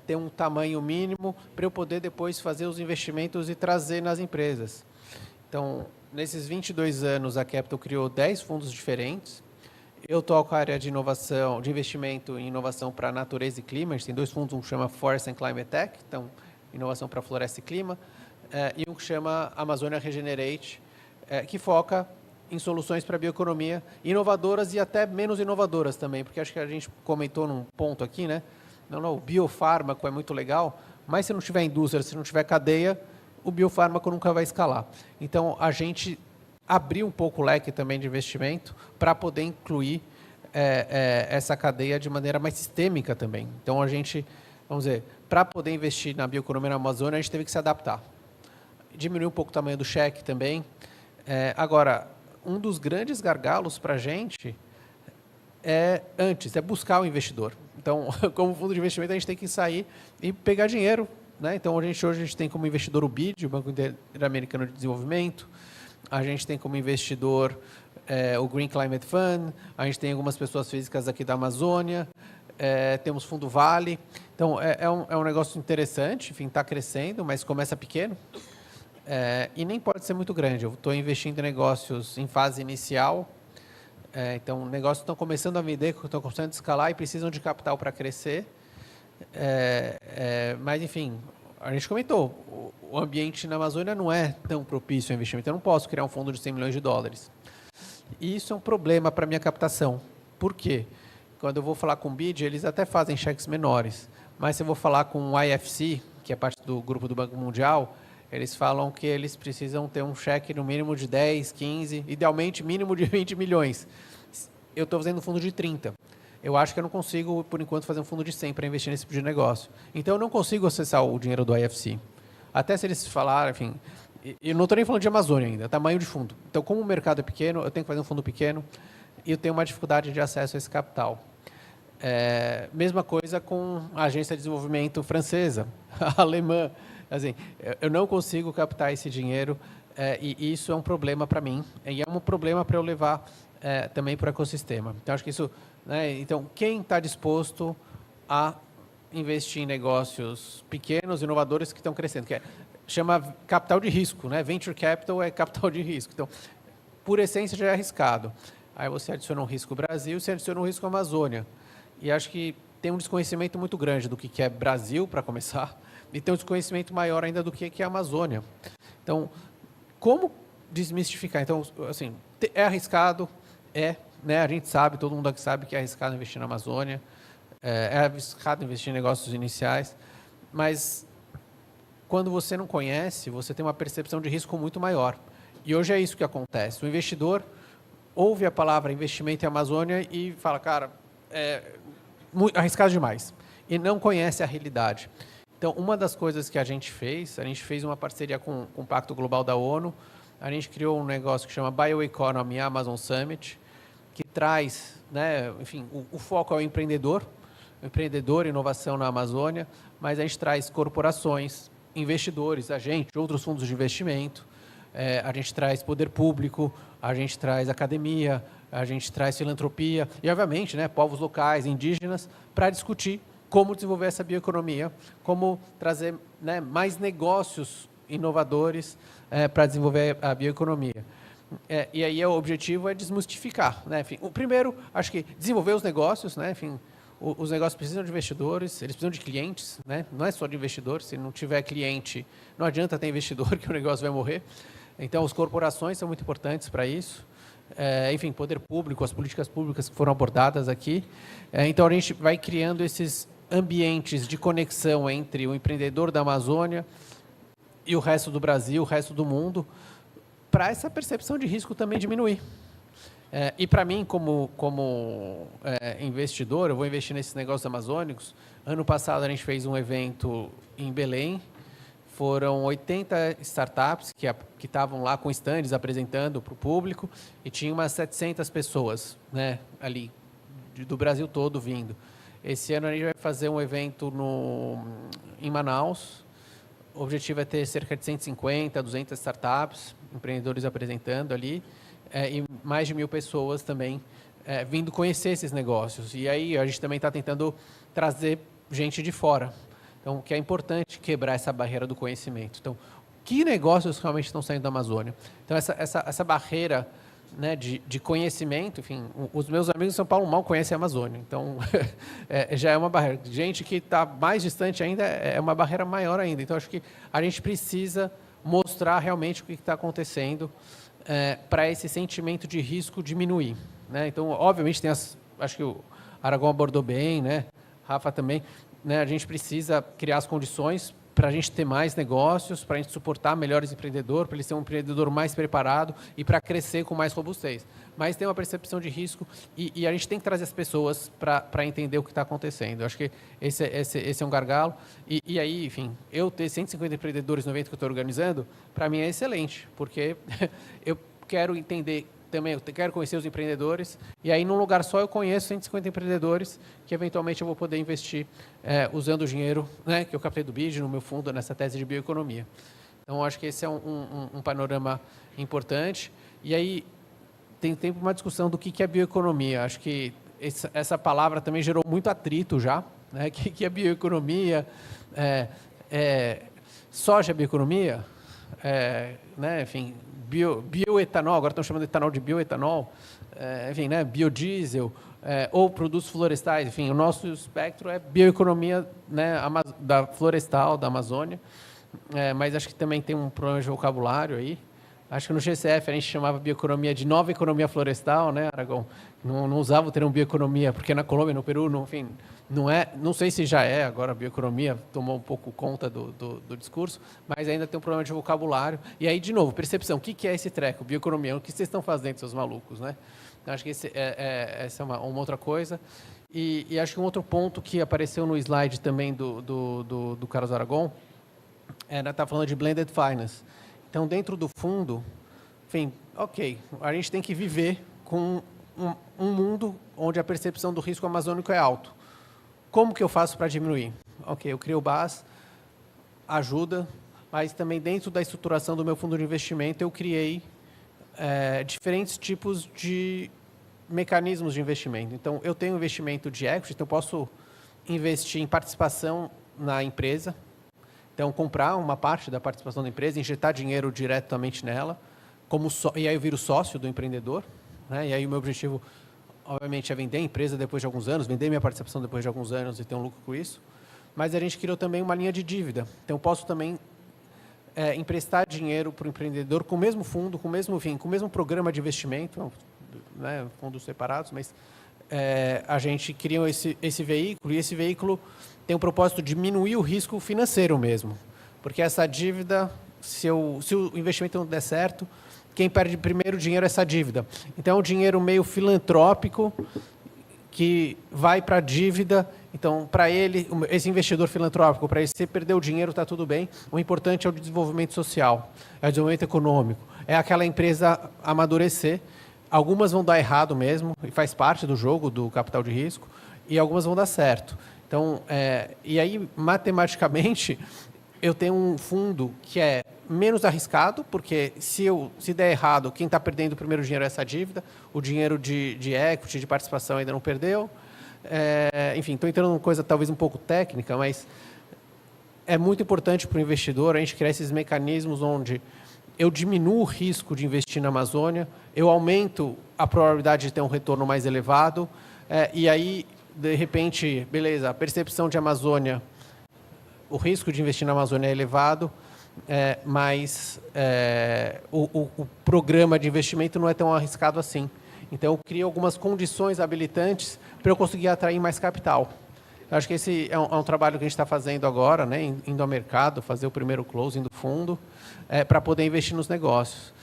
Speaker 5: ter um tamanho mínimo para eu poder depois fazer os investimentos e trazer nas empresas. Então, nesses 22 anos, a Capital criou 10 fundos diferentes. Eu toco a área de inovação, de investimento em inovação para natureza e clima. A gente tem 2 fundos, um que chama Forest and Climate Tech, então, inovação para floresta e clima, e um que chama Amazônia Regenerate, que foca em soluções para a bioeconomia, inovadoras e até menos inovadoras também, porque acho que a gente comentou num ponto aqui, né? Não, o biofármaco é muito legal, mas se não tiver indústria, se não tiver cadeia, o biofármaco nunca vai escalar. Então, a gente abriu um pouco o leque também de investimento para poder incluir essa cadeia de maneira mais sistêmica também. Então, a gente, vamos dizer, para poder investir na bioeconomia na Amazônia, a gente teve que se adaptar. Diminuir um pouco o tamanho do cheque também. Agora, um dos grandes gargalos para a gente é buscar o investidor. Então, como fundo de investimento, a gente tem que sair e pegar dinheiro, né? Então, hoje a gente tem como investidor o BID, o Banco Interamericano de Desenvolvimento, a gente tem como investidor o Green Climate Fund, a gente tem algumas pessoas físicas aqui da Amazônia, temos Fundo Vale. Então, é um negócio interessante, enfim, está crescendo, mas começa pequeno. E nem pode ser muito grande. Eu estou investindo em negócios em fase inicial, então negócios estão começando a vender, estão começando a escalar e precisam de capital para crescer. Mas, enfim, a gente comentou, o ambiente na Amazônia não é tão propício ao investimento. Eu não posso criar um fundo de 100 milhões de dólares. E isso é um problema para a minha captação. Por quê? Quando eu vou falar com o BID, eles até fazem cheques menores. Mas se eu vou falar com o IFC, que é parte do grupo do Banco Mundial, eles falam que eles precisam ter um cheque no mínimo de 10, 15, idealmente mínimo de 20 milhões. Eu estou fazendo um fundo de 30. eu acho que eu não consigo, por enquanto, fazer um fundo de 100 para investir nesse tipo de negócio. Então, eu não consigo acessar o dinheiro do IFC. Até se eles falarem, enfim... Eu não estou nem falando de Amazônia ainda, tamanho de fundo. Então, como o mercado é pequeno, eu tenho que fazer um fundo pequeno e eu tenho uma dificuldade de acesso a esse capital. Mesma coisa com a agência de desenvolvimento francesa, alemã. Assim, eu não consigo captar esse dinheiro e isso é um problema para mim e é um problema para eu levar também para o ecossistema. Então, acho que isso... Né, então, quem está disposto a investir em negócios pequenos, inovadores que estão crescendo? Chama capital de risco, né? Venture capital é capital de risco. Então, por essência, já é arriscado. Aí você adiciona um risco Brasil, você adiciona um risco Amazônia. E acho que tem um desconhecimento muito grande do que é Brasil, para começar, e tem um desconhecimento maior ainda do que é Amazônia. Então, como desmistificar? Então, assim, é arriscado, né? A gente sabe, todo mundo aqui sabe que é arriscado investir na Amazônia, é arriscado investir em negócios iniciais, mas quando você não conhece, você tem uma percepção de risco muito maior. E hoje é isso que acontece. O investidor ouve a palavra investimento em Amazônia e fala, cara, arriscado demais. E não conhece a realidade. Então, uma das coisas que a gente fez uma parceria com o Pacto Global da ONU, a gente criou um negócio que chama Bioeconomy Amazon Summit, que traz, né, enfim, o foco é o empreendedor, inovação na Amazônia, mas a gente traz corporações, investidores, a gente, outros fundos de investimento, a gente traz poder público, a gente traz academia, a gente traz filantropia e, obviamente, né, povos locais, indígenas, para discutir como desenvolver essa bioeconomia, como trazer, né, mais negócios inovadores para desenvolver a bioeconomia. E aí o objetivo é desmistificar, né? Enfim, o primeiro, acho que desenvolver os negócios, né? Enfim, os negócios precisam de investidores, eles precisam de clientes, né? Não é só de investidor, se não tiver cliente, não adianta ter investidor que o negócio vai morrer. Então, as corporações são muito importantes para isso. Enfim, poder público, as políticas públicas que foram abordadas aqui. Então, a gente vai criando esses ambientes de conexão entre o empreendedor da Amazônia e o resto do Brasil, o resto do mundo, para essa percepção de risco também diminuir. E para mim, como investidor, eu vou investir nesses negócios amazônicos. Ano passado, a gente fez um evento em Belém. Foram 80 startups que estavam lá com stands apresentando para o público e tinha umas 700 pessoas, né, ali, do Brasil todo vindo. Esse ano, a gente vai fazer um evento em Manaus. O objetivo é ter cerca de 150, 200 startups, empreendedores apresentando ali. E mais de 1.000 pessoas também vindo conhecer esses negócios. E aí a gente também está tentando trazer gente de fora. Então, que é importante quebrar essa barreira do conhecimento. Então, que negócios realmente estão saindo da Amazônia? Então, essa barreira, né, de conhecimento, enfim, os meus amigos em São Paulo mal conhecem a Amazônia. Então, já é uma barreira. Gente que está mais distante ainda é uma barreira maior ainda. Então, acho que a gente precisa mostrar realmente o que está acontecendo para esse sentimento de risco diminuir, né? Então, obviamente, acho que o Aragão abordou bem, né? Rafa também, né? A gente precisa criar as condições para a gente ter mais negócios, para a gente suportar melhores empreendedores, para ele ser um empreendedor mais preparado e para crescer com mais robustez. Mas tem uma percepção de risco e a gente tem que trazer as pessoas para entender o que está acontecendo. Eu acho que esse é um gargalo. E aí, enfim, eu ter 150 empreendedores no evento que eu estou organizando, para mim é excelente, porque eu quero entender também, eu quero conhecer os empreendedores, e aí num lugar só eu conheço 150 empreendedores que eventualmente eu vou poder investir usando o dinheiro, né, que eu captei do BID no meu fundo, nessa tese de bioeconomia. Então, acho que esse é um panorama importante. E aí tem uma discussão do que é bioeconomia. Acho que essa palavra também gerou muito atrito já, né? O que é bioeconomia? Soja é bioeconomia? Né, enfim, bioetanol, agora estão chamando de etanol de bioetanol, enfim, né, biodiesel, ou produtos florestais, enfim, o nosso espectro é bioeconomia, né, da florestal, da Amazônia, mas acho que também tem um problema de vocabulário aí. Acho que no GCF a gente chamava bioeconomia de nova economia florestal, né, Aragão? Não usava o termo bioeconomia, porque na Colômbia, no Peru, enfim, não sei se já agora a bioeconomia tomou um pouco conta do discurso, mas ainda tem um problema de vocabulário. E aí, de novo, percepção, o que é esse treco? Bioeconomia, o que vocês estão fazendo, seus malucos, né? Então, acho que essa é uma outra coisa. E acho que um outro ponto que apareceu no slide também do Carlos Aragon, está falando de blended finance. Então, dentro do fundo, enfim, ok, a gente tem que viver com um mundo onde a percepção do risco amazônico é alto. Como que eu faço para diminuir? Ok, eu crio o BAS, ajuda, mas também dentro da estruturação do meu fundo de investimento, eu criei diferentes tipos de mecanismos de investimento. Então, eu tenho investimento de equity, então eu posso investir em participação na empresa, então comprar uma parte da participação da empresa, injetar dinheiro diretamente nela, e aí eu viro sócio do empreendedor, né? E aí o meu objetivo, obviamente, é vender a empresa depois de alguns anos, vender minha participação depois de alguns anos e ter um lucro com isso. Mas a gente criou também uma linha de dívida. Então, eu posso também emprestar dinheiro para o empreendedor com o mesmo fundo, com o mesmo programa de investimento, né, fundos separados, mas a gente criou esse veículo, e esse veículo tem o propósito de diminuir o risco financeiro mesmo. Porque essa dívida, se o investimento não der certo, quem perde primeiro dinheiro é essa dívida. Então, é um dinheiro meio filantrópico que vai para a dívida. Então, para ele, esse investidor filantrópico, para ele, se perder o dinheiro, está tudo bem. O importante é o desenvolvimento social, é o desenvolvimento econômico. É aquela empresa amadurecer. Algumas vão dar errado mesmo, e faz parte do jogo do capital de risco, e algumas vão dar certo. Então, e aí, matematicamente, eu tenho um fundo que é menos arriscado, porque se der errado, quem está perdendo o primeiro dinheiro é essa dívida, o dinheiro de equity, de participação ainda não perdeu. Enfim, estou entrando numa coisa talvez um pouco técnica, mas é muito importante para o investidor a gente criar esses mecanismos onde eu diminuo o risco de investir na Amazônia, eu aumento a probabilidade de ter um retorno mais elevado, e aí, de repente, beleza, a percepção de Amazônia, o risco de investir na Amazônia é elevado, mas o programa de investimento não é tão arriscado assim. Então, eu crio algumas condições habilitantes para eu conseguir atrair mais capital. Eu acho que esse é um trabalho que a gente está fazendo agora, né, indo ao mercado, fazer o primeiro closing do fundo, para poder investir nos negócios.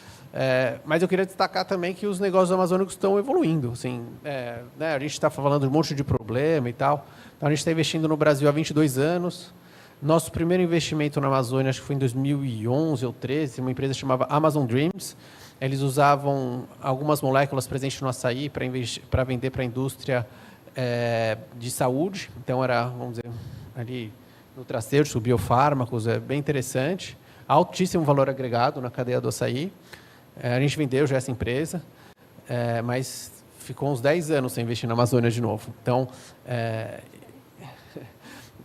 Speaker 5: Mas eu queria destacar também que os negócios amazônicos estão evoluindo. Assim, né, a gente está falando de um monte de problema e tal. Então, a gente está investindo no Brasil há 22 anos. Nosso primeiro investimento na Amazônia, acho que foi em 2011 ou 2013, uma empresa chamava Amazon Dreams. Eles usavam algumas moléculas presentes no açaí para vender para a indústria de saúde. Então, era, vamos dizer, ali nutracêuticos, biofármacos, bem interessante. Altíssimo valor agregado na cadeia do açaí. A gente vendeu já essa empresa, mas ficou uns 10 anos sem investir na Amazônia de novo. Então,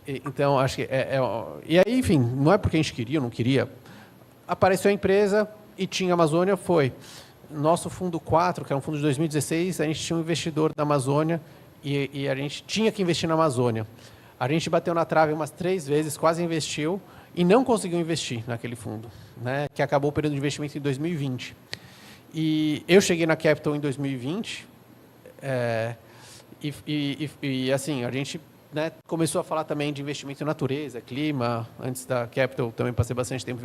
Speaker 5: então acho que... E aí, enfim, não é porque a gente queria ou não queria. Apareceu a empresa e tinha a Amazônia, foi. Nosso fundo 4, que era um fundo de 2016, a gente tinha um investidor da Amazônia e a gente tinha que investir na Amazônia. A gente bateu na trave umas 3 vezes, quase investiu, e não conseguiu investir naquele fundo, né, que acabou o período de investimento em 2020. E eu cheguei na Capital em 2020, e assim, a gente, né, começou a falar também de investimento em natureza, clima. Antes da Capital, também passei bastante tempo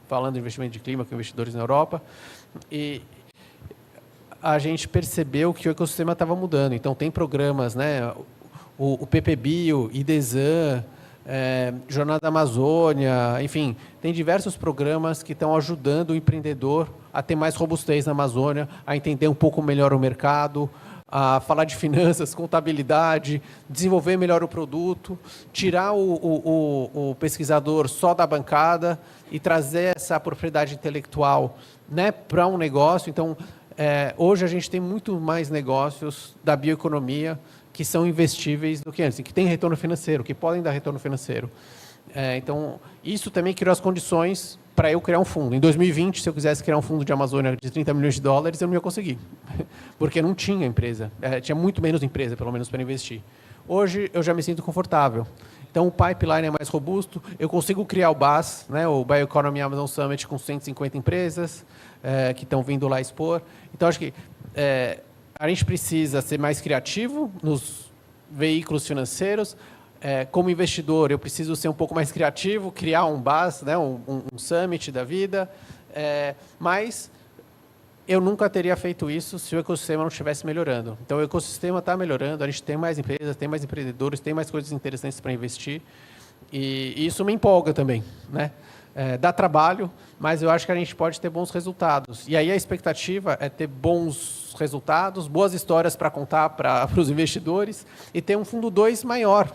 Speaker 5: falando de investimento de clima com investidores na Europa. E a gente percebeu que o ecossistema estava mudando. Então, tem programas, né, o PPBio, IDESAN, Jornada Amazônia, enfim, tem diversos programas que estão ajudando o empreendedor a ter mais robustez na Amazônia, a entender um pouco melhor o mercado, a falar de finanças, contabilidade, desenvolver melhor o produto, tirar o pesquisador só da bancada e trazer essa propriedade intelectual, né, para um negócio. Então, hoje a gente tem muito mais negócios da bioeconomia que são investíveis do que antes, que têm retorno financeiro, que podem dar retorno financeiro. Então, isso também criou as condições para eu criar um fundo. Em 2020, se eu quisesse criar um fundo de Amazônia de 30 milhões de dólares, eu não ia conseguir, porque não tinha empresa, tinha muito menos empresa, pelo menos, para investir. Hoje, eu já me sinto confortável. Então, o pipeline é mais robusto, eu consigo criar o BAS, né, o Bioeconomy Amazon Summit, com 150 empresas que estão vindo lá expor. Então, acho que a gente precisa ser mais criativo nos veículos financeiros. Como investidor, eu preciso ser um pouco mais criativo, criar um BAS, né, um summit da vida, mas eu nunca teria feito isso se o ecossistema não estivesse melhorando. Então, o ecossistema está melhorando, a gente tem mais empresas, tem mais empreendedores, tem mais coisas interessantes para investir. E isso me empolga também, né? Dá trabalho, mas eu acho que a gente pode ter bons resultados. E aí a expectativa é ter bons resultados, boas histórias para contar para os investidores e ter um fundo 2 maior,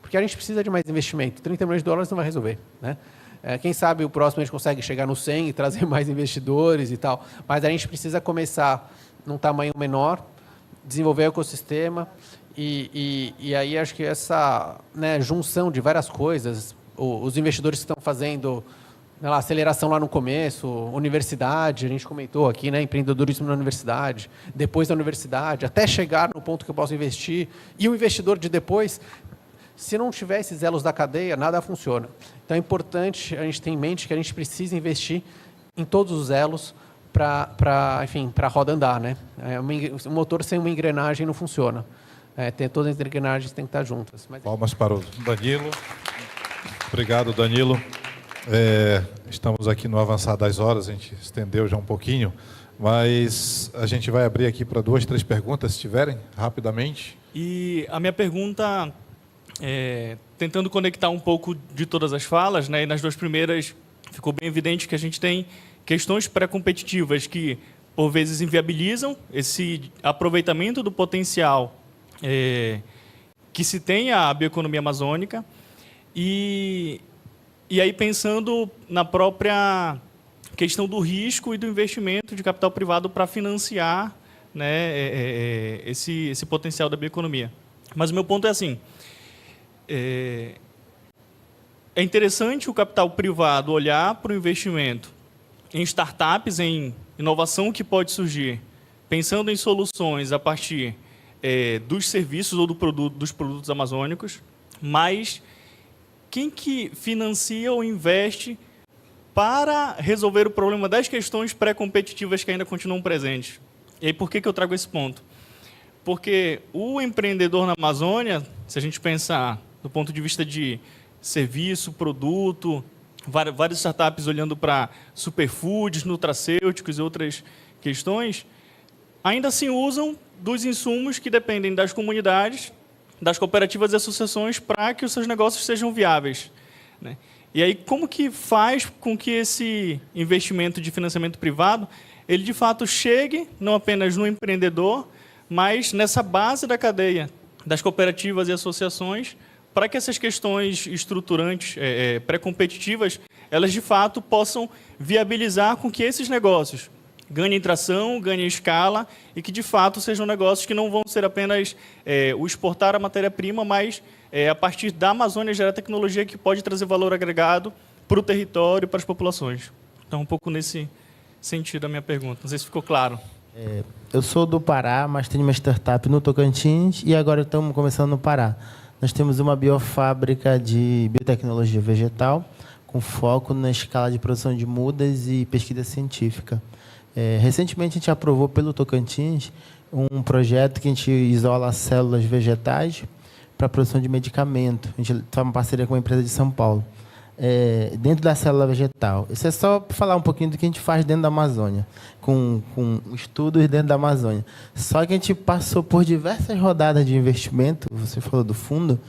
Speaker 5: porque a gente precisa de mais investimento. 30 milhões de dólares não vai resolver, né? Quem sabe o próximo a gente consegue chegar no 100 e trazer mais investidores e tal, mas a gente precisa começar num tamanho menor, desenvolver o ecossistema e aí acho que essa, né, junção de várias coisas, os investidores que estão fazendo aceleração lá no começo, universidade, a gente comentou aqui, né, empreendedorismo na universidade, depois da universidade, até chegar no ponto que eu posso investir, e o investidor de depois, se não tiver esses elos da cadeia, nada funciona. Então é importante a gente ter em mente que a gente precisa investir em todos os elos para a roda andar, né? Um motor sem uma engrenagem não funciona. Todas as engrenagens têm que estar juntas.
Speaker 2: Palmas para o Danilo. Obrigado, Danilo. Estamos aqui no avançar das horas, a gente estendeu já um pouquinho, mas a gente vai abrir aqui para 2, 3 perguntas, se tiverem, rapidamente.
Speaker 6: E a minha pergunta, tentando conectar um pouco de todas as falas, né, e nas 2 primeiras ficou bem evidente que a gente tem questões pré-competitivas que, por vezes, inviabilizam esse aproveitamento do potencial que se tem a bioeconomia amazônica. E aí, pensando na própria questão do risco e do investimento de capital privado para financiar, né, esse potencial da bioeconomia. Mas o meu ponto é assim, é interessante o capital privado olhar para o investimento em startups, em inovação que pode surgir, pensando em soluções a partir dos serviços ou dos produtos amazônicos, mas quem que financia ou investe para resolver o problema das questões pré-competitivas que ainda continuam presentes? E aí, por que eu trago esse ponto? Porque o empreendedor na Amazônia, se a gente pensar do ponto de vista de serviço, produto, várias startups olhando para superfoods, nutracêuticos e outras questões, ainda assim usam dos insumos que dependem das comunidades, das cooperativas e associações para que os seus negócios sejam viáveis, né? E aí, como que faz com que esse investimento de financiamento privado, ele de fato chegue não apenas no empreendedor, mas nessa base da cadeia das cooperativas e associações, para que essas questões estruturantes, pré-competitivas, elas de fato possam viabilizar com que esses negócios ganhem tração, ganhem escala e que de fato sejam negócios que não vão ser apenas o exportar a matéria-prima, mas a partir da Amazônia gerar tecnologia que pode trazer valor agregado para o território e para as populações. Então, um pouco nesse sentido a minha pergunta. Não sei se ficou claro.
Speaker 7: Eu sou do Pará, mas tenho uma startup no Tocantins e agora estamos começando no Pará. Nós temos uma biofábrica de biotecnologia vegetal com foco na escala de produção de mudas e pesquisa científica. Recentemente, a gente aprovou pelo Tocantins um projeto que a gente isola células vegetais para a produção de medicamento. A gente faz uma parceria com uma empresa de São Paulo. Dentro da célula vegetal. Isso é só para falar um pouquinho do que a gente faz dentro da Amazônia, com estudos dentro da Amazônia. Só que a gente passou por diversas rodadas de investimento, você falou do fundo,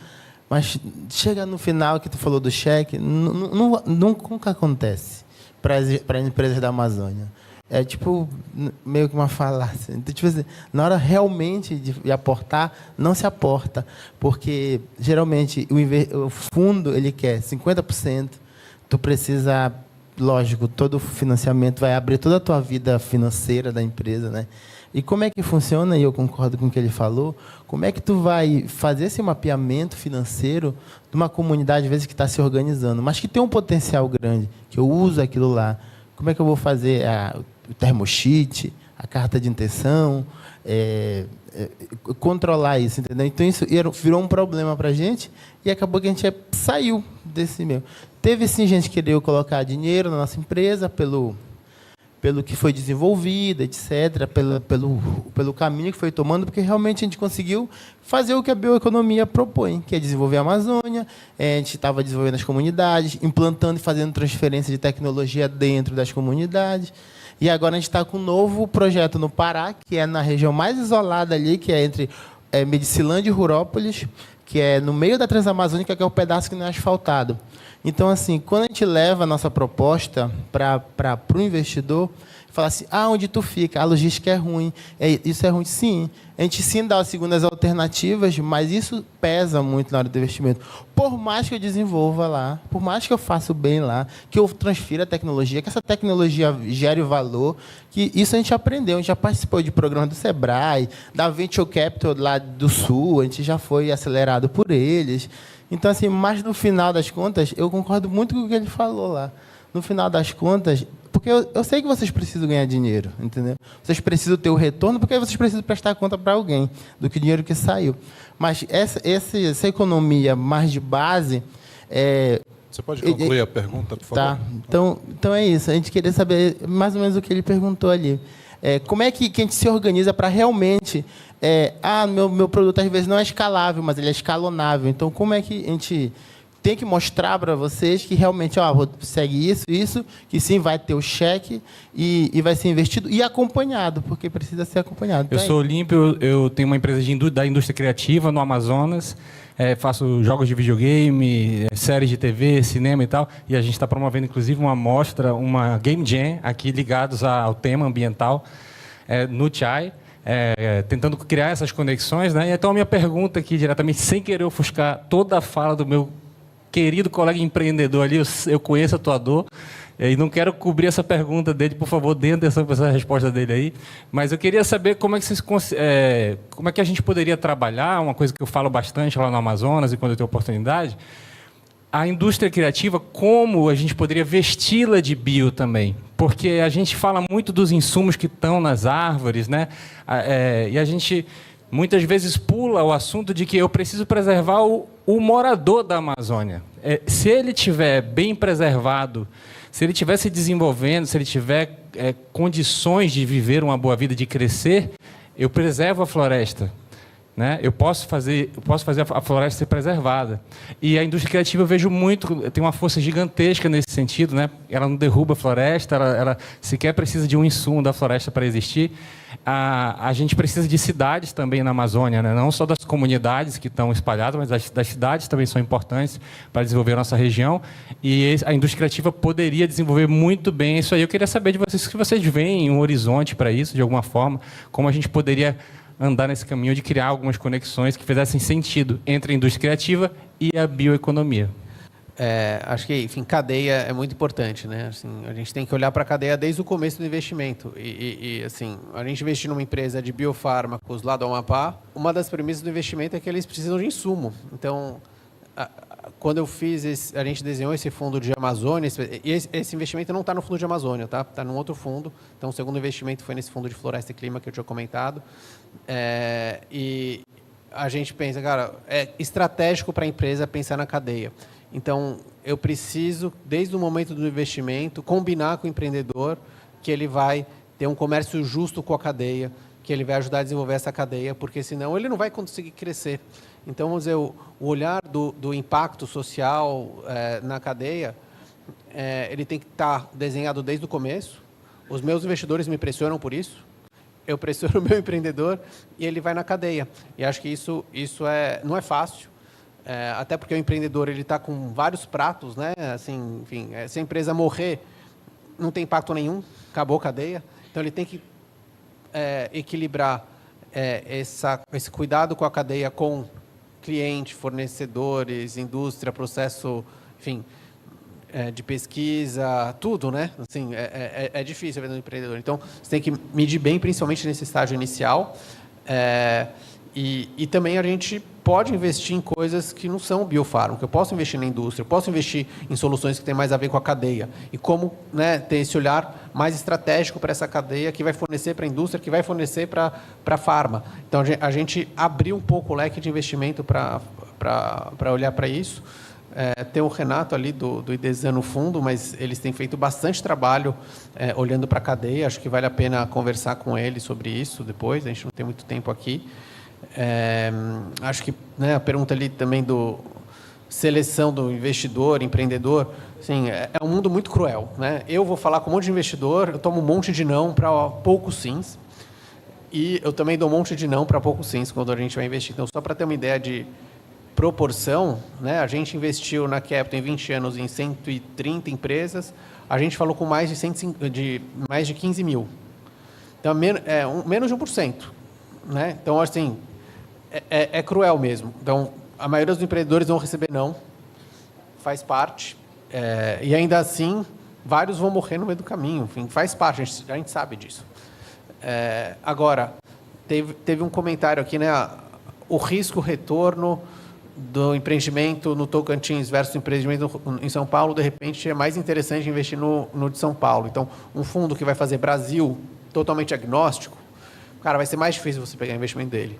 Speaker 7: mas chega no final, que tu falou do cheque, nunca acontece para as empresas da Amazônia. É tipo meio que uma falácia. Então, tipo assim, na hora realmente de aportar, não se aporta, porque geralmente o fundo ele quer 50%. Tu precisa, lógico, todo o financiamento vai abrir toda a tua vida financeira da empresa, né? E como é que funciona? E eu concordo com o que ele falou. Como é que tu vai fazer esse mapeamento financeiro de uma comunidade às vezes que está se organizando, mas que tem um potencial grande, que eu uso aquilo lá? Como é que eu vou fazer o termosheet, a carta de intenção, controlar isso, entendeu? Então, isso virou um problema para a gente e acabou que a gente saiu desse meio. Teve, sim, gente que queria colocar dinheiro na nossa empresa pelo que foi desenvolvido, etc., pelo caminho que foi tomando, porque realmente a gente conseguiu fazer o que a bioeconomia propõe, que é desenvolver a Amazônia. A gente estava desenvolvendo as comunidades, implantando e fazendo transferência de tecnologia dentro das comunidades. E agora a gente está com um novo projeto no Pará, que é na região mais isolada ali, que é entre Medicilândia e Rurópolis, que é no meio da Transamazônica, que é o pedaço que não é asfaltado. Então, assim, quando a gente leva a nossa proposta para o investidor, fala assim, onde tu fica? A logística é ruim. Isso é ruim? Sim. A gente sim dá as segundas alternativas, mas isso pesa muito na hora do investimento. Por mais que eu desenvolva lá, por mais que eu faça o bem lá, que eu transfira a tecnologia, que essa tecnologia gere valor, que isso a gente aprendeu. A gente já participou de programas do Sebrae, da Venture Capital lá do Sul, a gente já foi acelerado por eles. Então, assim, mas no final das contas, eu concordo muito com o que ele falou lá. No final das contas, porque eu sei que vocês precisam ganhar dinheiro, entendeu? Vocês precisam ter o retorno, porque vocês precisam prestar conta para alguém do que o dinheiro que saiu. Mas essa economia mais de base...
Speaker 2: Você pode concluir a pergunta, por favor?
Speaker 7: Tá. Então é isso. A gente queria saber mais ou menos o que ele perguntou ali. Como é que a gente se organiza para realmente... meu produto às vezes não é escalável, mas ele é escalonável. Então, como é que a gente... tem que mostrar para vocês que realmente segue isso, que sim, vai ter o cheque e vai ser investido e acompanhado, porque precisa ser acompanhado.
Speaker 8: Eu sou Olímpio, eu tenho uma empresa da indústria criativa no Amazonas, faço jogos de videogame, séries de TV, cinema e tal, e a gente está promovendo, inclusive, uma mostra, uma Game Jam, aqui ligados ao tema ambiental, no Chai, tentando criar essas conexões, né? Então, a minha pergunta aqui, diretamente, sem querer ofuscar toda a fala do meu querido colega empreendedor ali, eu conheço a tua dor, e não quero cobrir essa pergunta dele, por favor, dê atenção para essa resposta dele aí, mas eu queria saber como é que a gente poderia trabalhar, uma coisa que eu falo bastante lá no Amazonas e quando eu tenho oportunidade, a indústria criativa, como a gente poderia vesti-la de bio também, porque a gente fala muito dos insumos que estão nas árvores, né? E a gente muitas vezes pula o assunto de que eu preciso preservar o morador da Amazônia. Se ele estiver bem preservado, se ele estiver se desenvolvendo, se ele tiver condições de viver uma boa vida, de crescer, eu preservo a floresta, né? Eu posso fazer a floresta ser preservada. E a indústria criativa eu vejo muito, tem uma força gigantesca nesse sentido, né? Ela não derruba a floresta, ela sequer precisa de um insumo da floresta para existir. A gente precisa de cidades também na Amazônia, né? Não só das comunidades que estão espalhadas, mas das cidades também são importantes para desenvolver a nossa região. E a indústria criativa poderia desenvolver muito bem isso aí. Eu queria saber de vocês se vocês veem um horizonte para isso, de alguma forma, como a gente poderia andar nesse caminho de criar algumas conexões que fizessem sentido entre a indústria criativa e a bioeconomia.
Speaker 5: Acho que, enfim, cadeia é muito importante, né? Assim, a gente tem que olhar para a cadeia desde o começo do investimento. Assim, a gente investir numa empresa de biofármacos lá do Amapá, uma das premissas do investimento é que eles precisam de insumo. Então, quando eu fiz a gente desenhou esse fundo de Amazônia, e esse investimento não está no fundo de Amazônia, tá? Está num outro fundo. Então, o segundo investimento foi nesse fundo de floresta e clima que eu tinha comentado. E a gente pensa, cara, é estratégico para a empresa pensar na cadeia. Então, eu preciso, desde o momento do investimento, combinar com o empreendedor que ele vai ter um comércio justo com a cadeia, que ele vai ajudar a desenvolver essa cadeia, porque senão ele não vai conseguir crescer. Então, vamos dizer, o olhar do impacto social na cadeia, ele tem que estar desenhado desde o começo. Os meus investidores me pressionam por isso. Eu pressiono o meu empreendedor e ele vai na cadeia. E acho que isso não é fácil. Até porque o empreendedor ele está com vários pratos, né? Assim, enfim, se a empresa morrer, não tem impacto nenhum, acabou a cadeia. Então ele tem que equilibrar esse cuidado com a cadeia com cliente, fornecedores, indústria, processo, enfim, de pesquisa, tudo, né? Assim, é difícil vender um empreendedor. Então você tem que medir bem, principalmente nesse estágio inicial. E também a gente pode investir em coisas que não são biofármaco. Eu posso investir na indústria, eu posso investir em soluções que têm mais a ver com a cadeia. E como, né, ter esse olhar mais estratégico para essa cadeia que vai fornecer para a indústria, que vai fornecer para a farma. Então, a gente abriu um pouco o leque de investimento para olhar para isso. Tem o Renato ali do IDESAN no fundo, mas eles têm feito bastante trabalho olhando para a cadeia. Acho que vale a pena conversar com eles sobre isso depois. A gente não tem muito tempo aqui. Acho que, né, a pergunta ali também do seleção do investidor, empreendedor, assim, é um mundo muito cruel, né? Eu vou falar com um monte de investidor, eu tomo um monte de não para poucos sims, e eu também dou um monte de não para poucos sims quando a gente vai investir. Então, só para ter uma ideia de proporção, né? A gente investiu na Capital em 20 anos em 130 empresas, a gente falou com mais de 15 mil. Então, menos de 1%. Né? Então, assim, é cruel mesmo. Então, a maioria dos empreendedores vão receber não, faz parte, e ainda assim, vários vão morrer no meio do caminho, enfim, faz parte, a gente sabe disso. Agora, teve um comentário aqui, né, o risco-retorno do empreendimento no Tocantins versus o empreendimento em São Paulo, de repente, é mais interessante investir no de São Paulo. Então, um fundo que vai fazer Brasil totalmente agnóstico, cara, vai ser mais difícil você pegar o investimento dele.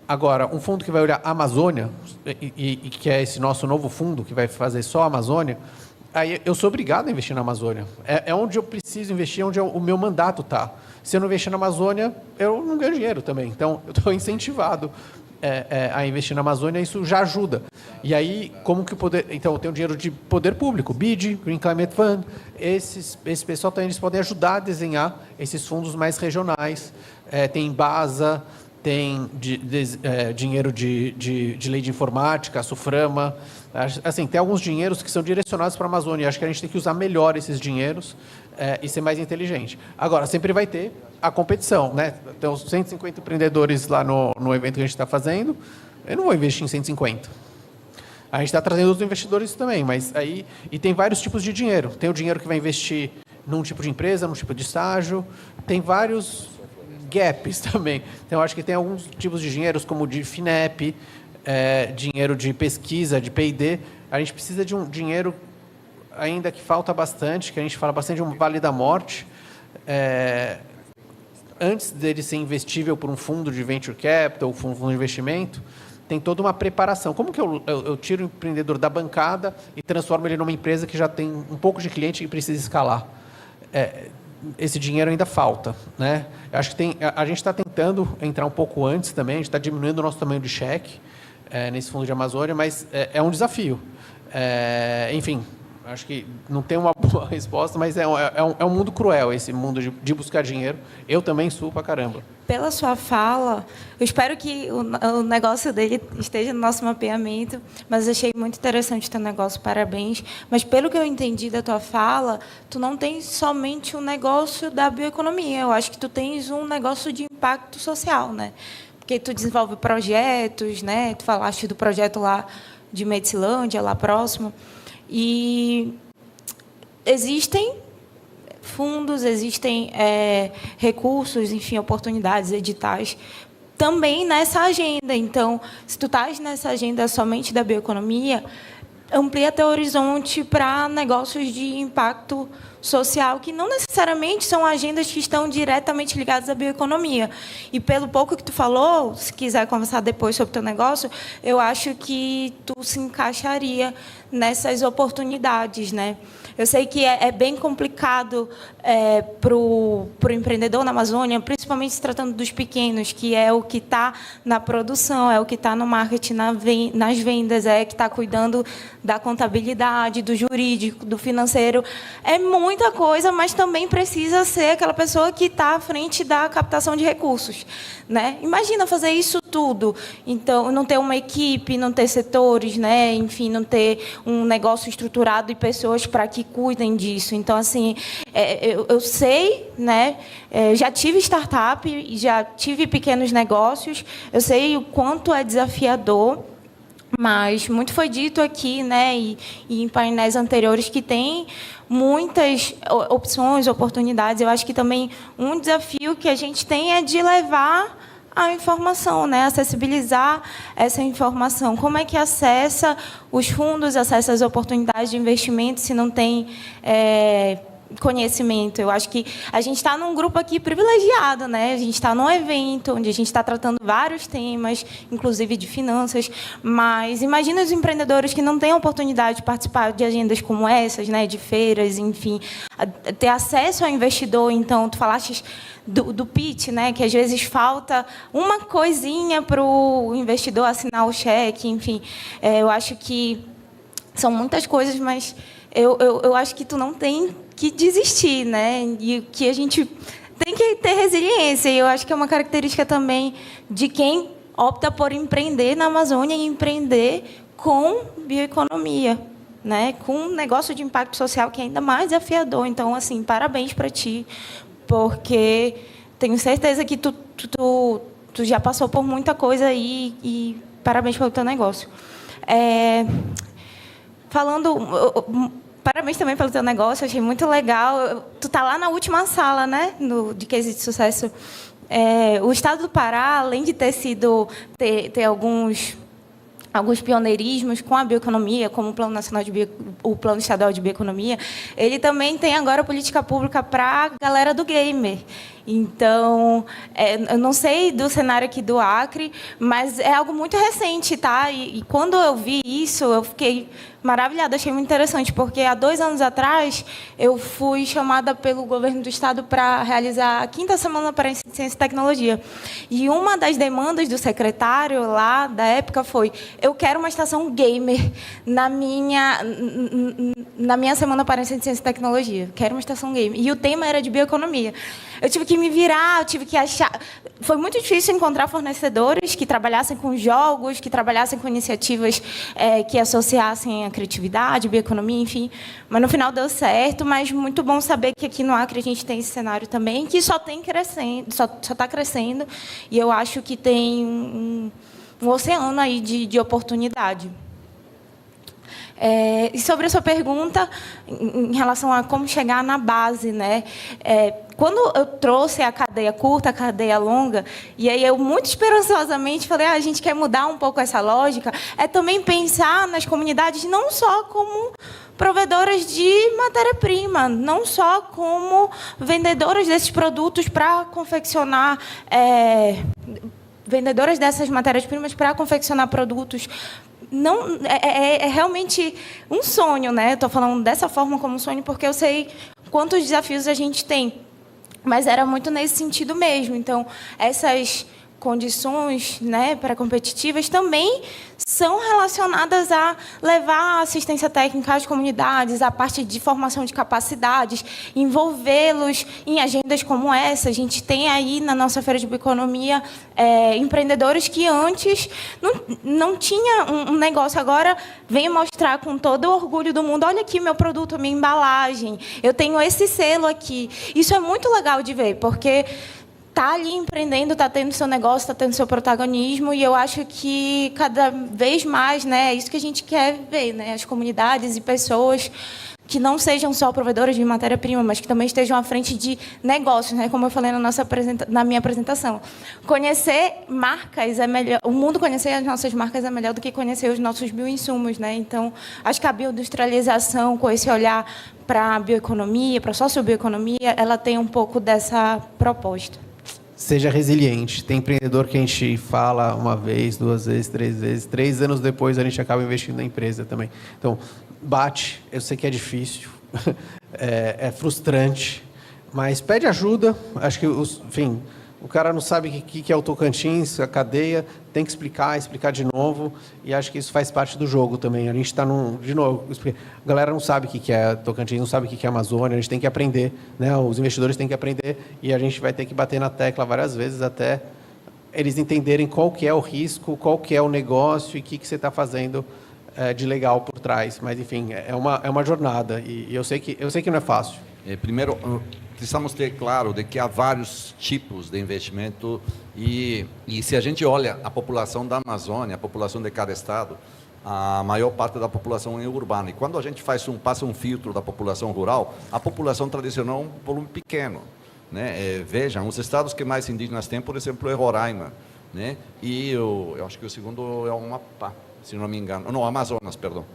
Speaker 5: Agora, um fundo que vai olhar a Amazônia, e que é esse nosso novo fundo, que vai fazer só a Amazônia, aí eu sou obrigado a investir na Amazônia. É onde eu preciso investir, onde o meu mandato está. Se eu não investir na Amazônia, eu não ganho dinheiro também. Então, eu estou incentivado a investir na Amazônia, isso já ajuda. E aí, como que o poder... Então, eu tenho dinheiro de poder público, BID, Green Climate Fund, esse pessoal também, eles podem ajudar a desenhar esses fundos mais regionais. Tem BASA, tem dinheiro de lei de informática, a SUFRAMA. Assim, tem alguns dinheiros que são direcionados para a Amazônia. Acho que a gente tem que usar melhor esses dinheiros e ser mais inteligente. Agora, sempre vai ter a competição, né? Tem uns 150 empreendedores lá no evento que a gente está fazendo. Eu não vou investir em 150. A gente está trazendo outros investidores também, mas aí... E tem vários tipos de dinheiro. Tem o dinheiro que vai investir num tipo de empresa, num tipo de estágio. Tem vários gaps também. Então, eu acho que tem alguns tipos de dinheiros, como de FINEP, dinheiro de pesquisa, de P&D. A gente precisa de um dinheiro ainda que falta bastante, que a gente fala bastante de um Vale da Morte. Antes dele ser investível por um fundo de venture capital, ou fundo de investimento, tem toda uma preparação. Como que eu tiro o empreendedor da bancada e transformo ele numa empresa que já tem um pouco de cliente e precisa escalar? Esse dinheiro ainda falta, né? Eu acho que a gente está tentando entrar um pouco antes também, a gente está diminuindo o nosso tamanho de cheque nesse fundo de Amazônia, mas é um desafio. Enfim, acho que não tem uma boa resposta, mas é um mundo cruel, esse mundo de buscar dinheiro. Eu também suo pra caramba.
Speaker 3: Pela sua fala, eu espero que o negócio dele esteja no nosso mapeamento, mas achei muito interessante o teu negócio, parabéns. Mas, pelo que eu entendi da tua fala, tu não tens somente um negócio da bioeconomia, eu acho que tu tens um negócio de impacto social, né? Porque tu desenvolve projetos, né? Tu falaste do projeto lá de Medicilândia, lá próximo, e existem fundos, existem recursos, enfim, oportunidades, editais, também nessa agenda. Então, se tu estás nessa agenda somente da bioeconomia, amplia teu horizonte para negócios de impacto social, que não necessariamente são agendas que estão diretamente ligadas à bioeconomia. E pelo pouco que tu falou, se quiser conversar depois sobre o teu negócio, eu acho que tu se encaixaria nessas oportunidades, né? Eu sei que é bem complicado para o empreendedor na Amazônia, principalmente se tratando dos pequenos, que é o que está na produção, é o que está no marketing, nas vendas, é que está cuidando da contabilidade, do jurídico, do financeiro. É muita coisa, mas também precisa ser aquela pessoa que está à frente da captação de recursos, né? Imagina fazer isso tudo. Então, não ter uma equipe, não ter setores, né? Enfim, não ter um negócio estruturado e pessoas para que cuidem disso. Então, assim, eu sei, né? Já tive startup, já tive pequenos negócios, eu sei o quanto é desafiador, mas muito foi dito aqui, né? E em painéis anteriores, que tem muitas opções, oportunidades. Eu acho que também um desafio que a gente tem é de levar a informação, né? Acessibilizar essa informação. Como é que acessa os fundos, acessa as oportunidades de investimento, se não tem conhecimento. Eu acho que a gente está num grupo aqui privilegiado, né? A gente está num evento onde a gente está tratando vários temas, inclusive de finanças, mas imagina os empreendedores que não têm a oportunidade de participar de agendas como essas, né? De feiras, enfim, ter acesso ao investidor. Então, tu falaste do pitch, né? Que às vezes falta uma coisinha para o investidor assinar o cheque, enfim. Eu acho que são muitas coisas, mas eu acho que tu não tem que desistir, né? E que a gente tem que ter resiliência. E eu acho que é uma característica também de quem opta por empreender na Amazônia e empreender com bioeconomia, né? Com um negócio de impacto social que é ainda mais desafiador. Então, assim, parabéns para ti, porque tenho certeza que tu já passou por muita coisa aí e parabéns pelo teu negócio. Parabéns também pelo teu negócio, achei muito legal. Tu tá lá na última sala, né, de case de sucesso. O Estado do Pará, além de ter alguns pioneirismos com a bioeconomia, como o Plano Estadual de Bioeconomia, ele também tem agora política pública para a galera do gamer. Então, eu não sei do cenário aqui do Acre, mas é algo muito recente, tá? E quando eu vi isso, eu fiquei maravilhada, achei muito interessante, porque há 2 anos atrás eu fui chamada pelo governo do estado para realizar a 5ª Semana Paraense de Ciência e Tecnologia. E uma das demandas do secretário lá da época foi: eu quero uma estação gamer na minha Semana Paraense de Ciência e Tecnologia. Quero uma estação gamer. E o tema era de bioeconomia. Eu tive que me virar, eu tive que achar... Foi muito difícil encontrar fornecedores que trabalhassem com jogos, que trabalhassem com iniciativas que associassem a criatividade, bioeconomia, enfim. Mas, no final, deu certo. Mas muito bom saber que aqui no Acre a gente tem esse cenário também, que só tem crescendo, só está crescendo. E eu acho que tem um oceano aí de oportunidade. E sobre a sua pergunta, em relação a como chegar na base, né? Quando eu trouxe a cadeia curta, a cadeia longa, e aí eu muito esperançosamente falei: a gente quer mudar um pouco essa lógica, também pensar nas comunidades não só como provedoras de matéria-prima, não só como vendedoras desses produtos para confeccionar... vendedoras dessas matérias-primas para confeccionar produtos. Não, é realmente um sonho, né? Eu estou falando dessa forma como um sonho porque eu sei quantos desafios a gente tem. Mas era muito nesse sentido mesmo. Então, essas condições, né, pré-competitivas também são relacionadas a levar assistência técnica às comunidades, a parte de formação de capacidades, envolvê-los em agendas como essa. A gente tem aí na nossa Feira de Bioeconomia empreendedores que antes não tinha um negócio, agora vem mostrar com todo o orgulho do mundo: olha aqui meu produto, a minha embalagem, eu tenho esse selo aqui. Isso é muito legal de ver, porque está ali empreendendo, está tendo seu negócio, está tendo seu protagonismo, e eu acho que cada vez mais, né, é isso que a gente quer ver, né, as comunidades e pessoas que não sejam só provedoras de matéria-prima, mas que também estejam à frente de negócios, né, como eu falei na minha apresentação. Conhecer marcas é melhor, o mundo conhecer as nossas marcas é melhor do que conhecer os nossos bioinsumos, né? Então, acho que a bioindustrialização, com esse olhar para a bioeconomia, para a sociobioeconomia, ela tem um pouco dessa proposta.
Speaker 5: Seja resiliente. Tem empreendedor que a gente fala uma vez, 2 vezes, 3 vezes, 3 anos depois a gente acaba investindo na empresa também. Então, bate, eu sei que é difícil, é frustrante, mas pede ajuda. Acho que, enfim, o cara não sabe o que é o Tocantins, a cadeia, tem que explicar de novo, e acho que isso faz parte do jogo também. A gente está de novo, a galera não sabe o que é Tocantins, não sabe o que é Amazônia, a gente tem que aprender, né? Os investidores têm que aprender, e a gente vai ter que bater na tecla várias vezes até eles entenderem qual que é o risco, qual que é o negócio e o que você está fazendo de legal por trás. Mas, enfim, é uma jornada, e eu sei que não é fácil.
Speaker 4: Primeiro, precisamos ter claro de que há vários tipos de investimento e se a gente olha a população da Amazônia, a população de cada estado, a maior parte da população é urbana. E quando a gente passa um filtro da população rural, a população tradicional é um volume pequeno, né? Vejam, os estados que mais indígenas têm, por exemplo, é Roraima, né? E eu acho que o segundo é o Amapá, se não me engano. Não, Amazonas, perdão.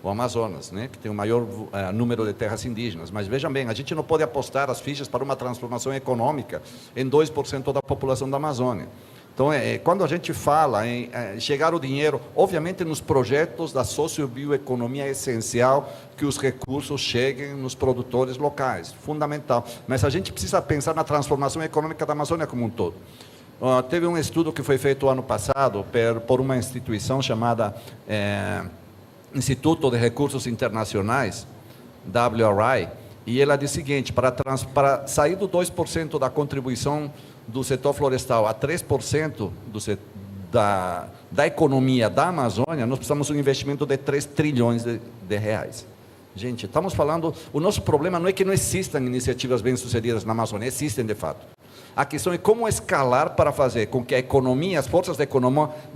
Speaker 4: o Amazonas, né, que tem o maior número de terras indígenas. Mas vejam bem, a gente não pode apostar as fichas para uma transformação econômica em 2% da população da Amazônia. Então, quando a gente fala em chegar o dinheiro, obviamente nos projetos da sociobioeconomia é essencial que os recursos cheguem nos produtores locais, fundamental. Mas a gente precisa pensar na transformação econômica da Amazônia como um todo. Teve um estudo que foi feito ano passado por uma instituição chamada Instituto de Recursos Internacionais, WRI, e ela diz o seguinte: para sair do 2% da contribuição do setor florestal a 3% da economia da Amazônia, nós precisamos de um investimento de 3 trilhões de reais. Gente, estamos falando, o nosso problema não é que não existam iniciativas bem-sucedidas na Amazônia, existem de fato. A questão é como escalar para fazer com que a economia, as forças da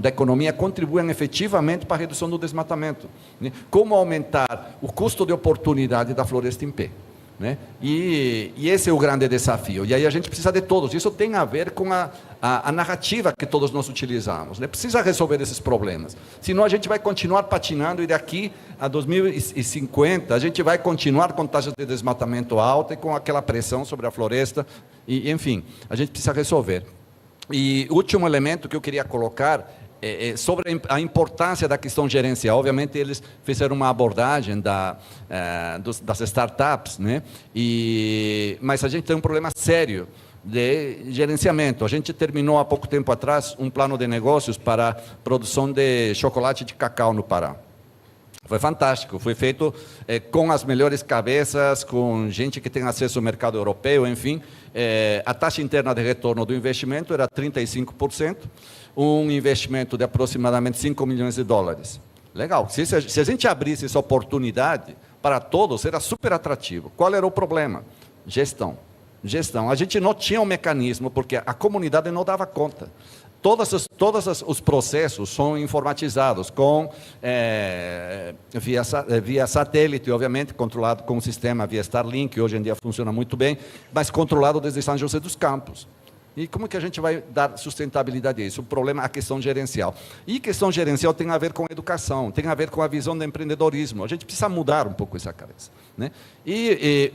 Speaker 4: economia contribuam efetivamente para a redução do desmatamento, né? Como aumentar o custo de oportunidade da floresta em pé, né? E esse é o grande desafio. E aí a gente precisa de todos. Isso tem a ver com a narrativa que todos nós utilizamos, né? Precisa resolver esses problemas. Senão a gente vai continuar patinando e daqui a 2050 a gente vai continuar com taxas de desmatamento alta e com aquela pressão sobre a floresta. E, enfim, a gente precisa resolver. E o último elemento que eu queria colocar sobre a importância da questão gerencial. Obviamente, eles fizeram uma abordagem das startups, né? Mas a gente tem um problema sério de gerenciamento. A gente terminou há pouco tempo atrás um plano de negócios para a produção de chocolate de cacau no Pará. Foi fantástico, foi feito com as melhores cabeças, com gente que tem acesso ao mercado europeu, enfim. A taxa interna de retorno do investimento era 35%, um investimento de aproximadamente 5 milhões de dólares. Legal, se a gente abrisse essa oportunidade para todos, era super atrativo. Qual era o problema? Gestão. A gente não tinha um mecanismo, porque a comunidade não dava conta. Todos os processos são informatizados via satélite, obviamente, controlado com o sistema via Starlink, que hoje em dia funciona muito bem, mas controlado desde São José dos Campos. E como que a gente vai dar sustentabilidade a isso? O problema é a questão gerencial. E questão gerencial tem a ver com educação, tem a ver com a visão do empreendedorismo. A gente precisa mudar um pouco essa cabeça, né?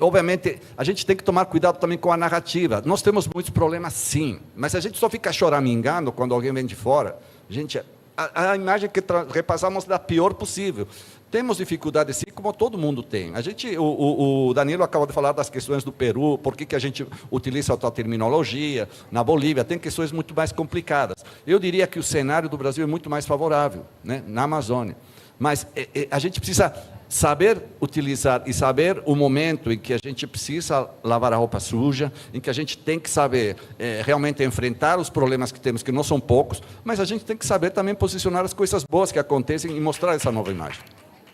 Speaker 4: Obviamente, a gente tem que tomar cuidado também com a narrativa. Nós temos muitos problemas, sim, mas a gente só fica choramingando quando alguém vem de fora. Gente, a imagem que repassamos é da pior possível. Temos dificuldades, sim, como todo mundo tem. O Danilo acabou de falar das questões do Peru, por que a gente utiliza outra terminologia. Na Bolívia tem questões muito mais complicadas. Eu diria que o cenário do Brasil é muito mais favorável, né, na Amazônia. Mas a gente precisa saber utilizar e saber o momento em que a gente precisa lavar a roupa suja, em que a gente tem que saber realmente enfrentar os problemas que temos, que não são poucos, mas a gente tem que saber também posicionar as coisas boas que acontecem e mostrar essa nova imagem.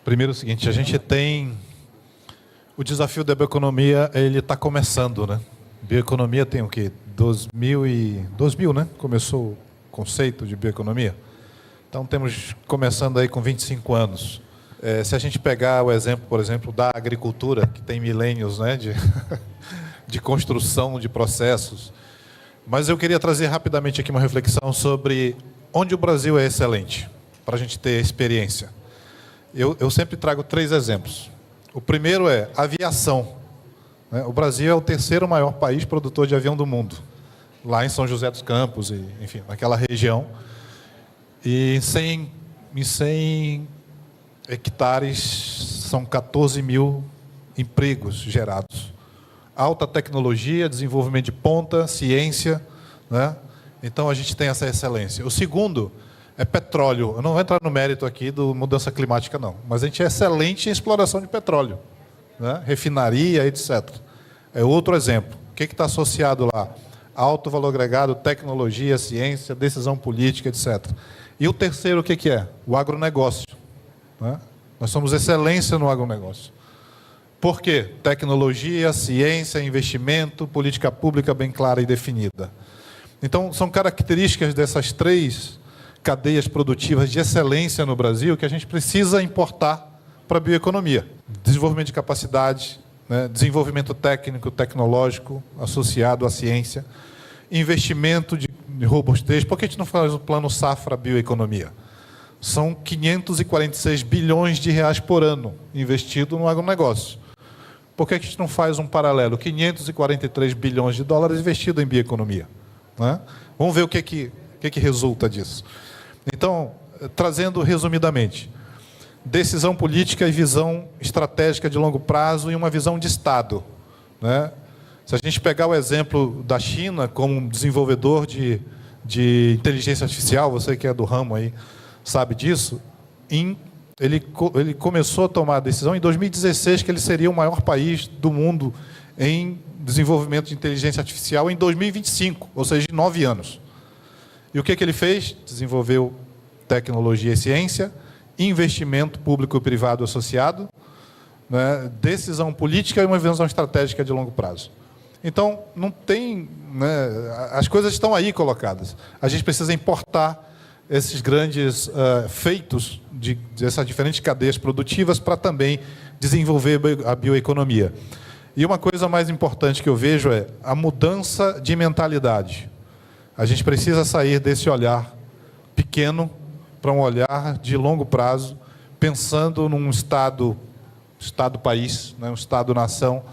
Speaker 2: Primeiro é o seguinte, a gente tem o desafio da bioeconomia, ele está começando, né? Bioeconomia tem o quê? 2000, né? Começou o conceito de bioeconomia. Então temos começando aí com 25 anos. Se a gente pegar o exemplo, por exemplo, da agricultura, que tem milênios, né, de construção de processos. Mas eu queria trazer rapidamente aqui uma reflexão sobre onde o Brasil é excelente, para a gente ter experiência. Eu sempre trago 3 exemplos. O primeiro é aviação, né? O Brasil é o 3º maior país produtor de avião do mundo, lá em São José dos Campos, e, enfim, naquela região. E em 100 hectares são 14 mil empregos gerados. Alta tecnologia, desenvolvimento de ponta, ciência, né? Então a gente tem essa excelência. O segundo é petróleo. Eu não vou entrar no mérito aqui do mudança climática, não. Mas a gente é excelente em exploração de petróleo, né? Refinaria, etc. É outro exemplo. O que está associado lá? Alto valor agregado, tecnologia, ciência, decisão política, etc. E o terceiro, o que é? O agronegócio, né? Nós somos excelência no agronegócio. Por quê? Tecnologia, ciência, investimento, política pública bem clara e definida. Então, são características dessas 3 cadeias produtivas de excelência no Brasil que a gente precisa importar para a bioeconomia. Desenvolvimento de capacidade, né? Desenvolvimento técnico, tecnológico, associado à ciência, investimento de robustez. Por que a gente não faz o plano Safra Bioeconomia? são 546 bilhões de reais por ano investido no agronegócio. Por que a gente não faz um paralelo? 543 bilhões de dólares investido em bioeconomia, né? Vamos ver o que resulta disso. Então, trazendo resumidamente, decisão política e visão estratégica de longo prazo e uma visão de Estado, né? Se a gente pegar o exemplo da China como desenvolvedor de inteligência artificial, você que é do ramo aí sabe disso, ele começou a tomar a decisão em 2016 que ele seria o maior país do mundo em desenvolvimento de inteligência artificial em 2025, ou seja, em 9 anos. E o que ele fez? Desenvolveu tecnologia e ciência, investimento público e privado associado, né, decisão política e uma visão estratégica de longo prazo. Então, não tem, né, as coisas estão aí colocadas. A gente precisa importar esses grandes feitos dessas diferentes cadeias produtivas para também desenvolver a bioeconomia. E uma coisa mais importante que eu vejo é a mudança de mentalidade. A gente precisa sair desse olhar pequeno para um olhar de longo prazo, pensando num Estado-país, né, um Estado-nação,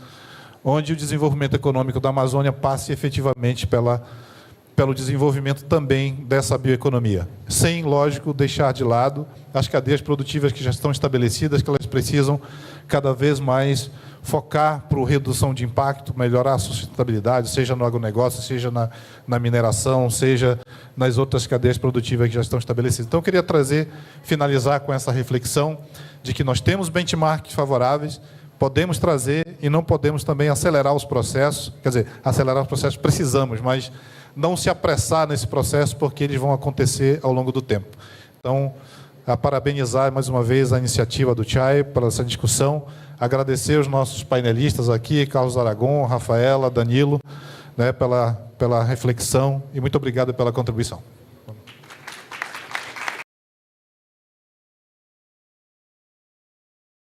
Speaker 2: onde o desenvolvimento econômico da Amazônia passe efetivamente pelo desenvolvimento também dessa bioeconomia. Sem, lógico, deixar de lado as cadeias produtivas que já estão estabelecidas, que elas precisam cada vez mais focar para a redução de impacto, melhorar a sustentabilidade, seja no agronegócio, seja na mineração, seja nas outras cadeias produtivas que já estão estabelecidas. Então, eu queria finalizar com essa reflexão de que nós temos benchmarks favoráveis, podemos trazer e não podemos também acelerar os processos, quer dizer, acelerar os processos precisamos, mas não se apressar nesse processo, porque eles vão acontecer ao longo do tempo. Então, a parabenizar mais uma vez a iniciativa do CHAI para essa discussão, agradecer os nossos painelistas aqui, Carlos Aragon, Rafaela, Danilo, né, pela reflexão e muito obrigado pela contribuição.